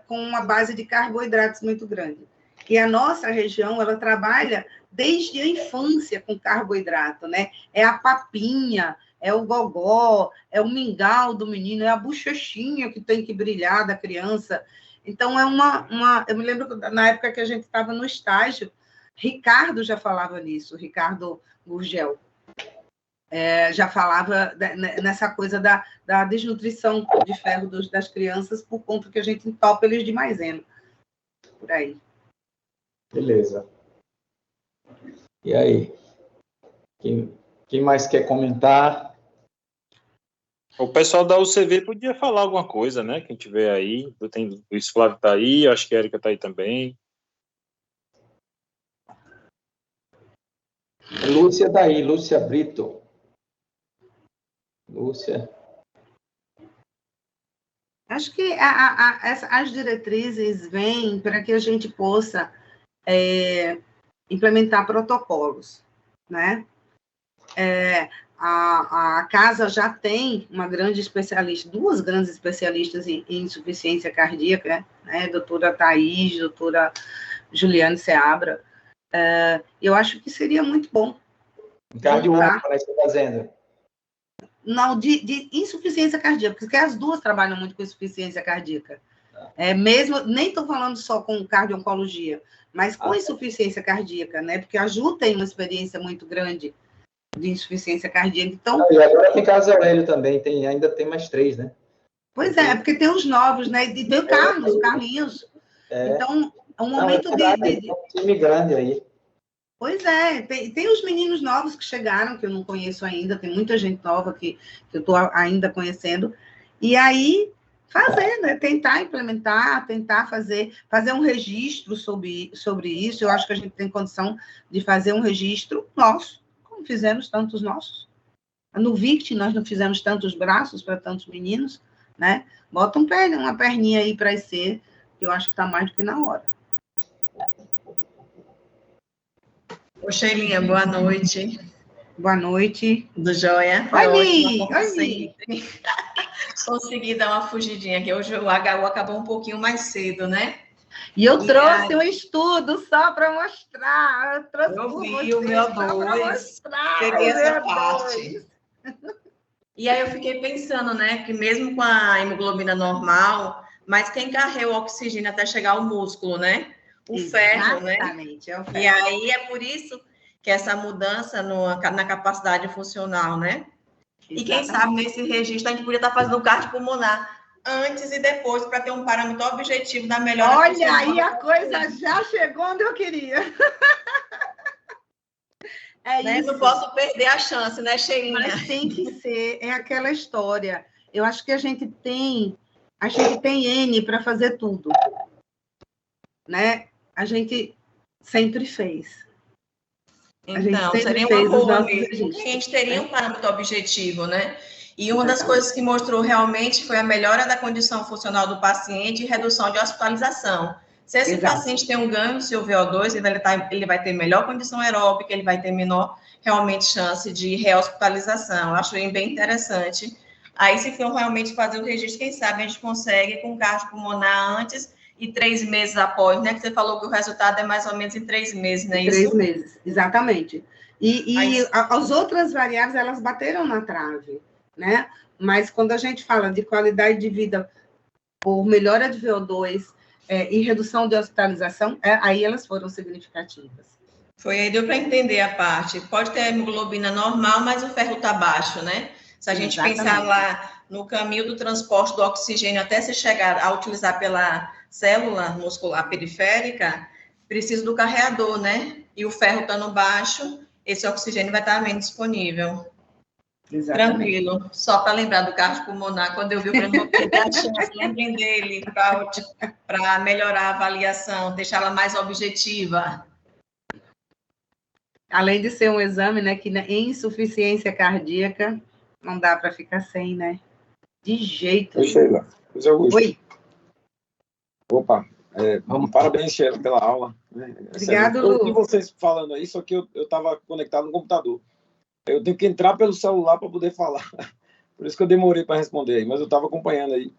com uma base de carboidratos muito grande. E a nossa região, ela trabalha desde a infância com carboidrato, né? É a papinha, é o gogó, é o mingau do menino, é a bochechinha que tem que brilhar da criança. Então, eu me lembro na época que a gente estava no estágio, Ricardo já falava nisso, Ricardo Gurgel. Já falava nessa coisa da desnutrição de ferro das crianças por conta que a gente entope eles de maisena. Por aí. Beleza. E aí? Quem mais quer comentar? O pessoal da UCV podia falar alguma coisa, né? Quem tiver aí. O Luiz Flávio está aí, acho que a Érica está aí também. Lúcia está aí, Lúcia Brito. Lúcia. Acho que as diretrizes vêm para que a gente possa implementar protocolos, né? A casa já tem uma grande especialista, 2 grandes especialistas em insuficiência cardíaca, né? Doutora Thaís, doutora Juliane Seabra. Eu acho que seria muito bom. Cardiólogo, né, você está fazendo? Não, de insuficiência cardíaca, porque as 2 trabalham muito com insuficiência cardíaca. Mesmo, nem estou falando só com cardio-oncologia, mas com insuficiência cardíaca, né? Porque a Ju tem uma experiência muito grande de insuficiência cardíaca. Então, e agora tem Carlos Aurélio também, ainda tem mais 3, né? Pois é, porque tem os novos, né? E tem o Carlos, o Carlinhos. Então, é um momento de um time grande aí. Pois é, tem os meninos novos que chegaram, que eu não conheço ainda, tem muita gente nova que eu estou ainda conhecendo, e aí fazer, né? Tentar implementar, tentar fazer um registro sobre isso. Eu acho que a gente tem condição de fazer um registro nosso, como fizemos tantos nossos. No VICT, nós não fizemos tantos braços para tantos meninos, né? Bota uma perninha aí para IC, que eu acho que está mais do que na hora. Ô, Sheilinha, boa noite. Boa noite. Do Joia. Oi, Consegui dar uma fugidinha, que hoje o HU acabou um pouquinho mais cedo, né? E eu trouxe um estudo só para mostrar. Eu vi o meu 2. Peguei essa parte. E aí eu fiquei pensando, né, que mesmo com a hemoglobina normal, mas quem carrega o oxigênio até chegar ao músculo, né? O ferro, né? Exatamente, é o ferro. E aí é por isso que essa mudança na capacidade funcional, né? Exatamente. E quem sabe nesse registro a gente podia estar fazendo cardiopulmonar antes e depois para ter um parâmetro objetivo da melhora. Olha, aí a coisa já chegou onde eu queria. Isso. Não posso perder a chance, né, Sheilinha? Mas tem que ser, é aquela história. Eu acho que a gente tem N para fazer tudo, né? A gente sempre fez. Então, seria uma boa mesmo, porque a gente teria um parâmetro objetivo, né? E uma das coisas que mostrou realmente foi a melhora da condição funcional do paciente e redução de hospitalização. Se esse paciente tem um ganho do seu VO2, ele vai ter melhor condição aeróbica, ele vai ter menor, realmente, chance de rehospitalização. Eu acho bem interessante. Aí, se for realmente fazer o registro, quem sabe a gente consegue com cardiopulmonar antes e 3 meses após, né? Que você falou que o resultado é mais ou menos em 3 meses, não é isso? 3 meses, exatamente. E as outras variáveis, elas bateram na trave, né? Mas quando a gente fala de qualidade de vida por melhora de VO2 e redução de hospitalização, aí elas foram significativas. Foi aí, deu para entender a parte. Pode ter a hemoglobina normal, mas o ferro está baixo, né? Se a gente pensar lá no caminho do transporte do oxigênio até se chegar a utilizar pela célula muscular periférica, precisa do carreador, né? E o ferro estando baixo, esse oxigênio vai estar menos disponível. Exatamente. Tranquilo. Só para lembrar do cardiopulmonar, quando eu vi o Bruno lembrem dele para melhorar a avaliação, deixá-la mais objetiva. Além de ser um exame, né, que em insuficiência cardíaca não dá para ficar sem, né? De jeito nenhum. Sheila. José Augusto. Oi. Opa, parabéns, Sheila, pela aula. Né? Obrigado, Lu. Eu ouvi Lu. vocês falando aí, só que eu estava conectado no computador. Eu tenho que entrar pelo celular para poder falar. Por isso que eu demorei para responder aí, mas eu estava acompanhando aí.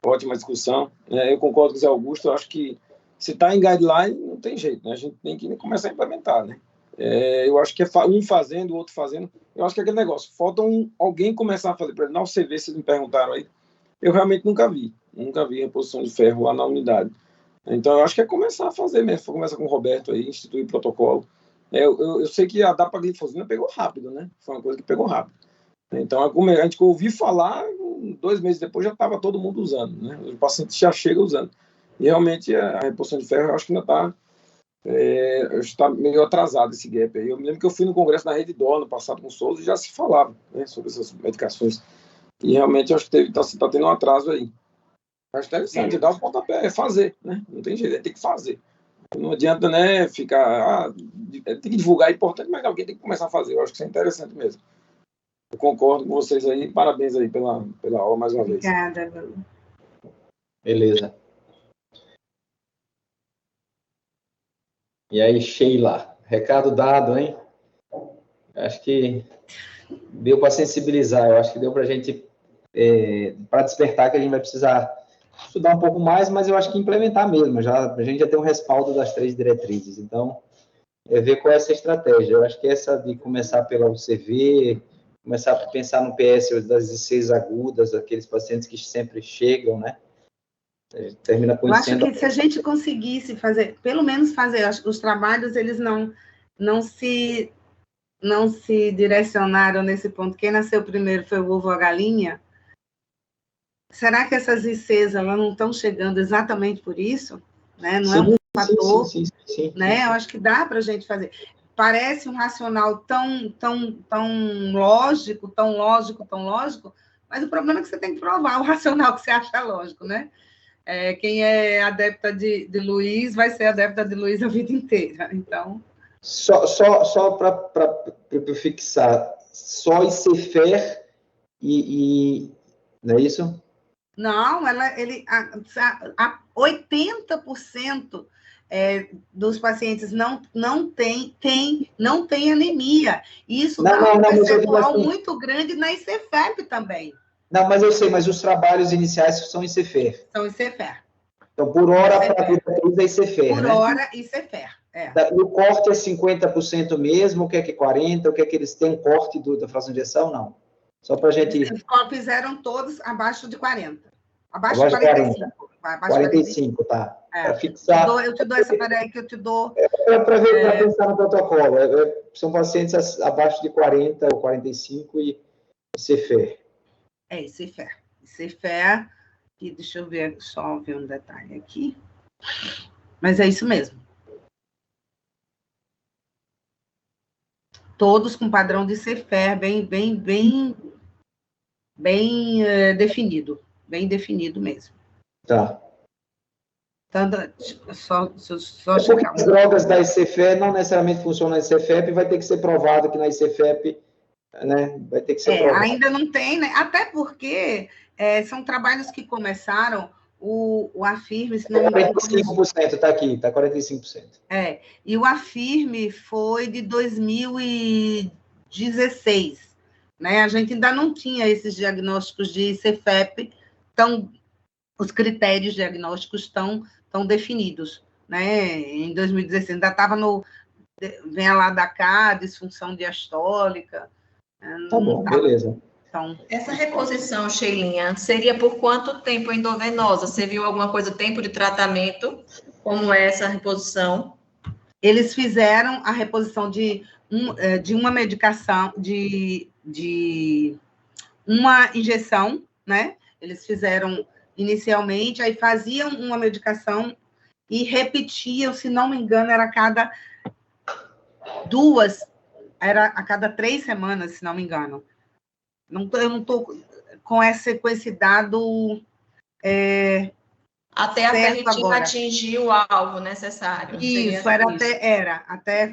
Ótima discussão. Eu concordo com o Zé Augusto, eu acho que se está em guideline, não tem jeito, né? A gente tem que começar a implementar, né? Eu acho que é um fazendo, o outro fazendo. Eu acho que é aquele negócio, falta alguém começar a fazer. Por exemplo, na UCV, vocês me perguntaram aí, eu realmente nunca vi reposição de ferro lá na unidade. Então, eu acho que é começar a fazer mesmo. Vou começar com o Roberto aí, instituir protocolo. Eu sei que a dapaglifosina pegou rápido, né? Foi uma coisa que pegou rápido. Então, a gente ouviu falar, 2 meses depois já estava todo mundo usando, né? O paciente já chega usando. E realmente a reposição de ferro, eu acho que ainda está meio atrasado esse gap aí. Eu me lembro que eu fui no congresso da Rede Dó no passado com o Souza e já se falava, né, sobre essas medicações. E realmente eu acho que está tendo um atraso aí. Acho interessante, dar o pontapé, fazer, né? Não tem jeito, tem que fazer. Não adianta, né, ficar... tem que divulgar, é importante, mas alguém tem que começar a fazer. Eu acho que isso é interessante mesmo. Eu concordo com vocês aí. Parabéns aí pela aula mais uma vez. Obrigada, Lu. Beleza. E aí, Sheila, recado dado, hein? Acho que deu para sensibilizar, eu acho que deu para a gente, para despertar que a gente vai precisar estudar um pouco mais, mas eu acho que implementar mesmo, a gente já tem um respaldo das 3 diretrizes, então, ver qual é essa estratégia. Eu acho que essa de começar pela UCV, começar a pensar no PS das ICs agudas, aqueles pacientes que sempre chegam, né? Termina conhecendo... Eu acho que se a gente conseguisse fazer, pelo menos fazer, acho que os trabalhos, eles não se direcionaram nesse ponto. Quem nasceu primeiro foi o ovo ou a galinha? Será que essas ICs, elas não estão chegando exatamente por isso? Né? Não é um fator, sim, né? Eu acho que dá para a gente fazer. Parece um racional tão lógico, mas o problema é que você tem que provar o racional que você acha lógico, né? Quem é adepta de Luiz vai ser adepta de Luiz a vida inteira, então... Só para fixar, só ICFER e... Não é isso? Não, 80% dos pacientes não tem anemia. Isso dá um percentual muito grande na ICFEP também. Não, mas eu sei, mas os trabalhos iniciais são ICFER. São ICFER. Então, por hora, para a diretriz é ICFER, por né? hora, ICFER. O corte é 50% mesmo? O que é 40%? O que é que eles têm corte da fração de injeção? Não. Só para a gente... Eles fizeram todos abaixo de 40. Abaixo de 45. Abaixo 45, tá. Para fixar... Eu te dou essa, peraí, que eu te dou... Para pensar no protocolo. São pacientes abaixo de 40 ou 45 e ICFER. ICFER. ICFER, e deixa eu ver, só ver um detalhe aqui. Mas é isso mesmo. Todos com padrão de ICFER bem definido. Bem definido mesmo. Tá. Então, só checar. As drogas da ICFEP não necessariamente funcionam na ICFEP, vai ter que ser provado que na ICFEP, né? Vai ter que ser provado. Ainda não tem, né? Até porque são trabalhos que começaram o Afirme, se não me engano... 45% está aqui, está 45%. E o Afirme foi de 2016, né? A gente ainda não tinha esses diagnósticos de Cefep, os critérios diagnósticos tão definidos, né? Em 2016, ainda estava vem lá da cá, disfunção diastólica. Tá bom, beleza. Então, essa reposição, Sheilinha, seria por quanto tempo endovenosa? Você viu alguma coisa, tempo de tratamento, como é essa reposição? Eles fizeram a reposição de uma medicação, de uma injeção, né? Eles fizeram inicialmente, aí faziam uma medicação e repetiam, se não me engano, era a cada 3 semanas, se não me engano. Eu não estou com esse dado até a ferritina atingir o alvo necessário. Isso,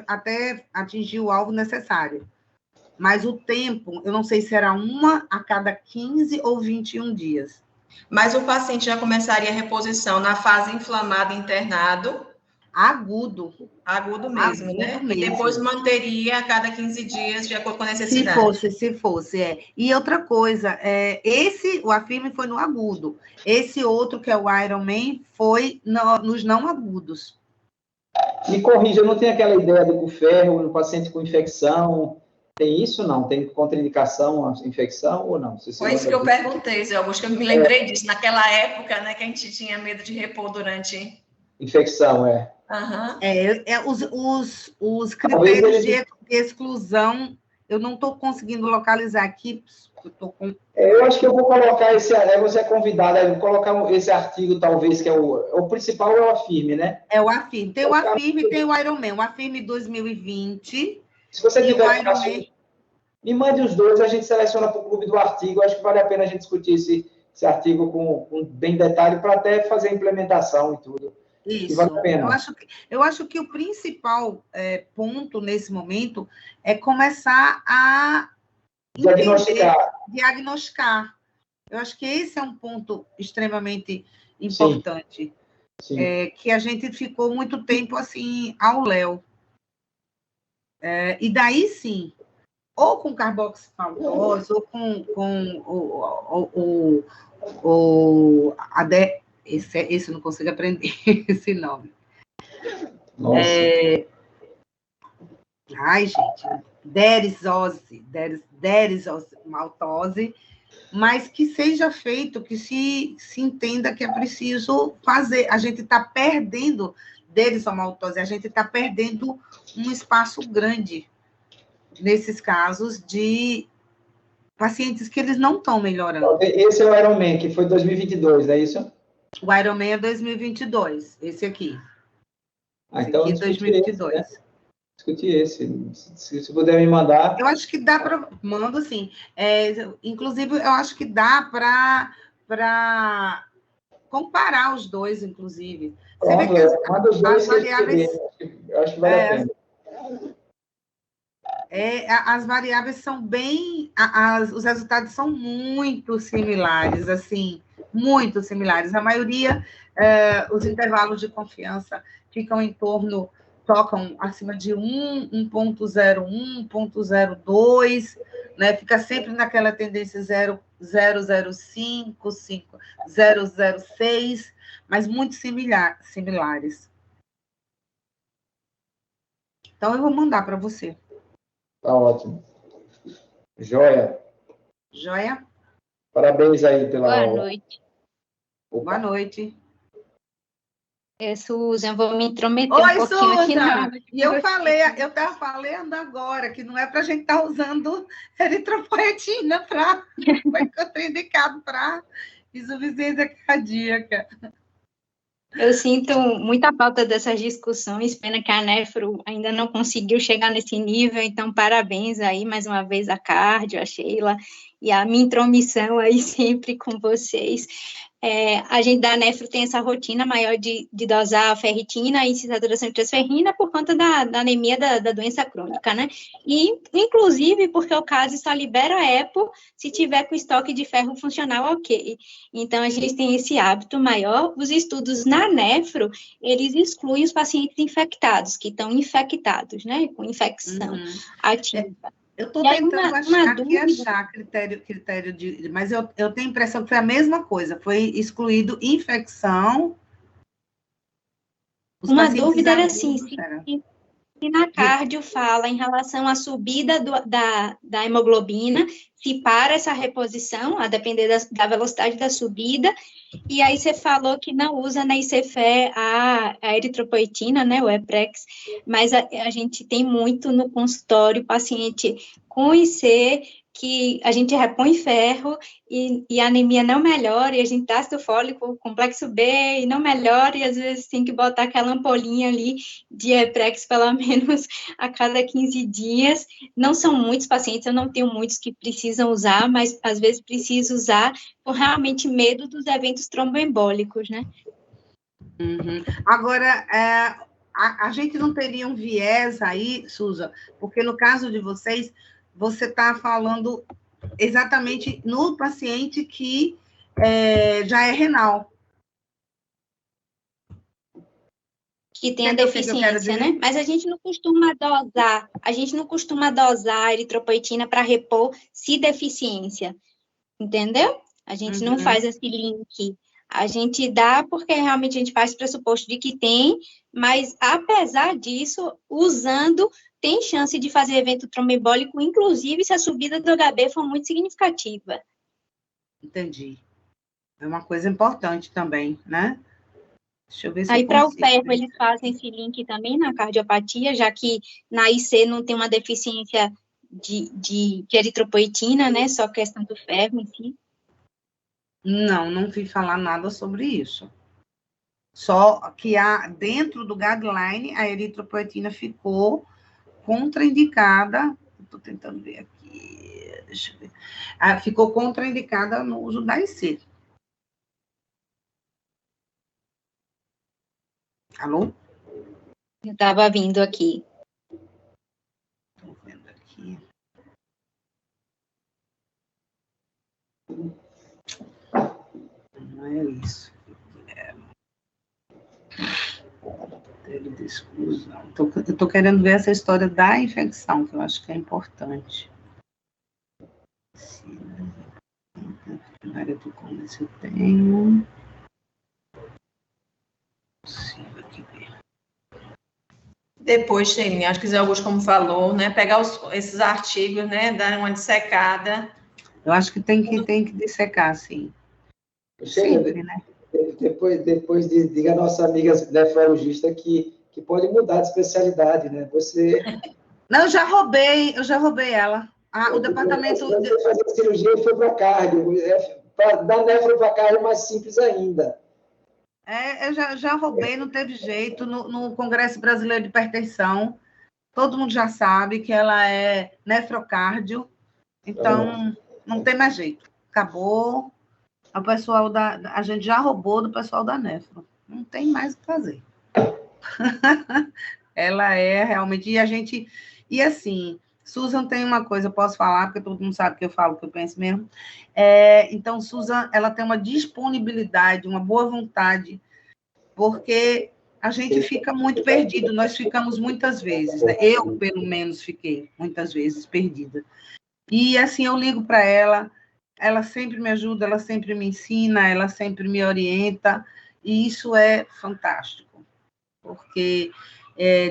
até atingir o alvo necessário. Mas o tempo, eu não sei se era uma a cada 15 ou 21 dias. Mas o paciente já começaria a reposição na fase inflamada internado? Agudo mesmo, né? Mesmo. E depois manteria a cada 15 dias, de acordo com a necessidade. Se fosse. E outra coisa, o Afirme foi no agudo. Esse outro, que é o Ironman, foi nos não agudos. Me corrija, eu não tenho aquela ideia do que o ferro no paciente com infecção. Tem isso, não? Tem contraindicação à infecção ou não? Foi isso que eu perguntei, Zé Augusto, que eu me lembrei disso. Naquela época, né, que a gente tinha medo de repor durante... Infecção, Os critérios de exclusão, eu não estou conseguindo localizar aqui. Eu acho que eu vou colocar você é convidada, eu vou colocar esse artigo, talvez, que é o principal, é o Afirme, né? É o Afirme. Tem o Afirme e tem o Ironman. O Afirme 2020. Se você tiver fácil, me mande os dois, a gente seleciona para o clube do artigo. Acho que vale a pena a gente discutir esse artigo com bem detalhe, para até fazer a implementação e tudo. Isso. E vale a pena. Eu acho que o principal ponto nesse momento é começar a diagnosticar. Eu acho que esse é um ponto extremamente importante. Sim. Que a gente ficou muito tempo assim ao léu. E daí sim, ou com carboximaltose, ou com esse eu não consigo aprender esse nome. Nossa. Ai, gente, derizomaltose, mas que seja feito, que se entenda que é preciso fazer. A gente está perdendo derizomaltose, a gente está perdendo um espaço grande nesses casos de pacientes que eles não estão melhorando. Esse é o Ironman, que foi 2022, não é isso? O Ironman é 2022, esse aqui. Então, aqui é 2022. Esse, né? Discutir esse. Se puder me mandar. Eu acho que dá para... Mando, sim. Inclusive, eu acho que dá para comparar os dois, inclusive. Você vê que manda os dois, as variáveis... Eu acho que vale a pena. As variáveis são bem... os resultados são muito similares, assim, muito similares. A maioria, os intervalos de confiança ficam tocam acima de 1, 1.01, 1.02, né? Fica sempre naquela tendência 0,005, 0,06, mas muito similares. Então, eu vou mandar para você. Tá ótimo. Joia. Parabéns aí pela aula. Boa noite. Boa noite. Susan, eu vou me intrometer um pouquinho Susan. aqui na... E eu estava falando agora que não é para a gente estar usando eritropoetina foi contraindicado para insuficiência cardíaca. Eu sinto muita falta dessas discussões, pena que a Nefro ainda não conseguiu chegar nesse nível, então parabéns aí mais uma vez a Cardio, a Sheila, e a minha intromissão aí sempre com vocês. A gente da nefro tem essa rotina maior de dosar a ferritina e saturação de transferrina por conta da anemia da doença crônica, né? E, inclusive, porque o caso só libera EPO se tiver com estoque de ferro funcional ok. Então, a gente tem esse hábito maior. Os estudos na nefro, eles excluem os pacientes infectados, que estão infectados, né? Com infecção ativa. Eu estou tentando achar critério de... Mas eu tenho a impressão que foi a mesma coisa. Foi excluído infecção... Uma dúvida era assim, se na cardio fala em relação à subida da hemoglobina, se para essa reposição, a depender da velocidade da subida, e aí você falou que não usa na ICFE a eritropoetina, né, o EPREX, mas a gente tem muito no consultório paciente com IC, que a gente repõe ferro e a anemia não melhora, e a gente dá ácido fólico, complexo B, e não melhora, e às vezes tem que botar aquela ampolinha ali de EPREX pelo menos a cada 15 dias. Não são muitos pacientes, eu não tenho muitos que precisam usar, mas às vezes preciso usar por realmente medo dos eventos tromboembólicos, né? Agora, a gente não teria um viés aí, Suza, porque no caso de vocês, você está falando exatamente no paciente que já é renal. Que tem a deficiência, né? Mas a gente não costuma dosar a eritropoetina para repor se deficiência, entendeu? A gente não faz esse link. A gente dá porque realmente a gente faz pressuposto de que tem, mas apesar disso, usando, tem chance de fazer evento tromboembólico, inclusive se a subida do HB for muito significativa. Entendi. É uma coisa importante também, né? Deixa eu ver se aí, para o ferro, eles fazem esse link também na cardiopatia, já que na IC não tem uma deficiência de eritropoetina, né? Só questão do ferro em si. Não vi falar nada sobre isso. Só que dentro do guideline, a eritropoetina ficou contraindicada. Estou tentando ver aqui. Deixa eu ver. Ficou contraindicada no uso da IC. Alô? Eu estava vindo aqui. Estou vendo aqui. Não é isso. Critério de exclusão. Eu estou querendo ver essa história da infecção, que eu acho que é importante. Na área do comércio eu tenho. Depois, Sheila, acho que o Zé Augusto, como falou, né, pegar esses artigos, né, dar uma dissecada. Eu acho que tem que dissecar, sim. Sempre, né? Depois diga a nossa amiga nefrologista que pode mudar de especialidade, né? Você... Não, eu já roubei ela. O departamento... Você fazer cirurgia e foi para cardio. Da nefro para cardio é mais simples ainda. Eu já roubei, não teve jeito. No Congresso Brasileiro de Hipertensão, todo mundo já sabe que ela é nefrocárdio, então não tem mais jeito. Acabou. O pessoal a gente já roubou do pessoal da nefro. Não tem mais o que fazer. Ela é realmente... E assim, Susan tem uma coisa, eu posso falar, porque todo mundo sabe que eu falo o que eu penso mesmo. Então, Susan, ela tem uma disponibilidade, uma boa vontade, porque a gente fica muito perdido, nós ficamos muitas vezes, né? Eu, pelo menos, fiquei muitas vezes perdida. E, assim, eu ligo para ela sempre me ajuda, ela sempre me ensina, ela sempre me orienta, e isso é fantástico, porque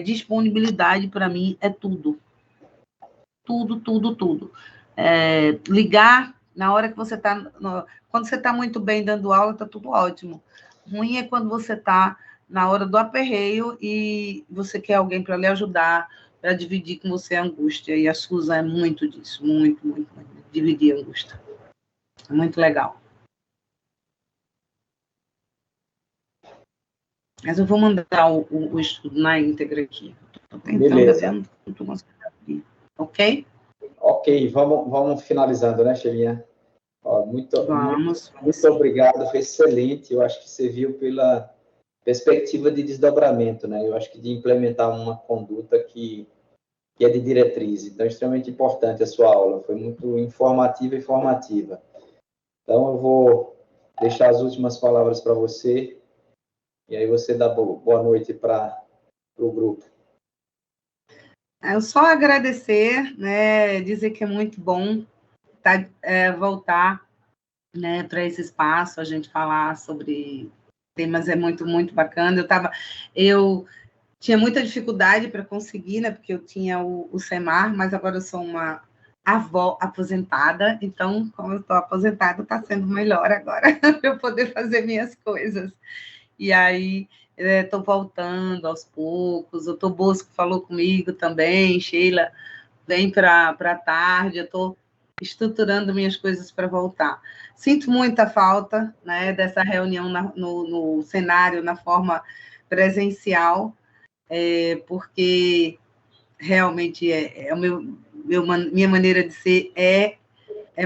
disponibilidade, para mim, é tudo. Tudo. Ligar na hora que você está... Quando você está muito bem dando aula, está tudo ótimo. Ruim é quando você está na hora do aperreio e você quer alguém para lhe ajudar, para dividir com você a angústia. E a Susan é muito disso, muito. Dividir a angústia. É muito legal. Mas eu vou mandar o estudo na íntegra aqui. Estou tentando, beleza. Não estou conseguindo abrir. Ok? Ok, vamos finalizando, né, Xelinha? Ó, muito obrigado, foi excelente. Eu acho que você viu pela perspectiva de desdobramento, né? Eu acho que de implementar uma conduta que é de diretriz. Então, é extremamente importante a sua aula. Foi muito informativa e formativa. Então, eu vou deixar as últimas palavras para você, e aí você dá boa noite para o grupo. Eu só agradecer, né, dizer que é muito bom voltar, né, para esse espaço, a gente falar sobre temas é muito, muito bacana. Eu tinha muita dificuldade para conseguir, né, porque eu tinha o SEMAR, mas agora eu sou uma avó aposentada, então, como eu estou aposentada, está sendo melhor agora para eu poder fazer minhas coisas. E aí, estou voltando aos poucos, o Tobosco falou comigo também, Sheila, vem para a tarde, eu estou estruturando minhas coisas para voltar. Sinto muita falta, né, dessa reunião no cenário, na forma presencial, porque realmente minha maneira de ser é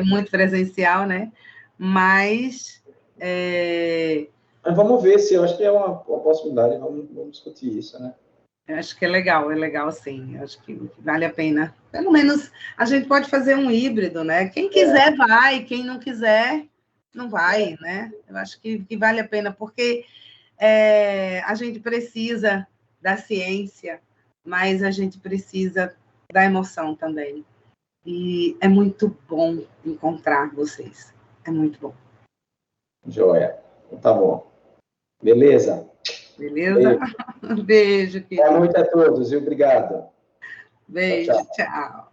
muito presencial, né? Mas vamos ver se eu acho que é uma possibilidade, vamos discutir isso, né? Eu acho que é legal sim. Eu acho que vale a pena. Pelo menos a gente pode fazer um híbrido, né? Quem quiser vai, quem não quiser não vai, né? Eu acho que vale a pena, porque a gente precisa da ciência, mas a gente precisa da emoção também. E é muito bom encontrar vocês. É muito bom. Joia. Tá bom. Beleza? Beleza? Beijo, querido. Boa noite a todos e obrigado. Beijo, tchau.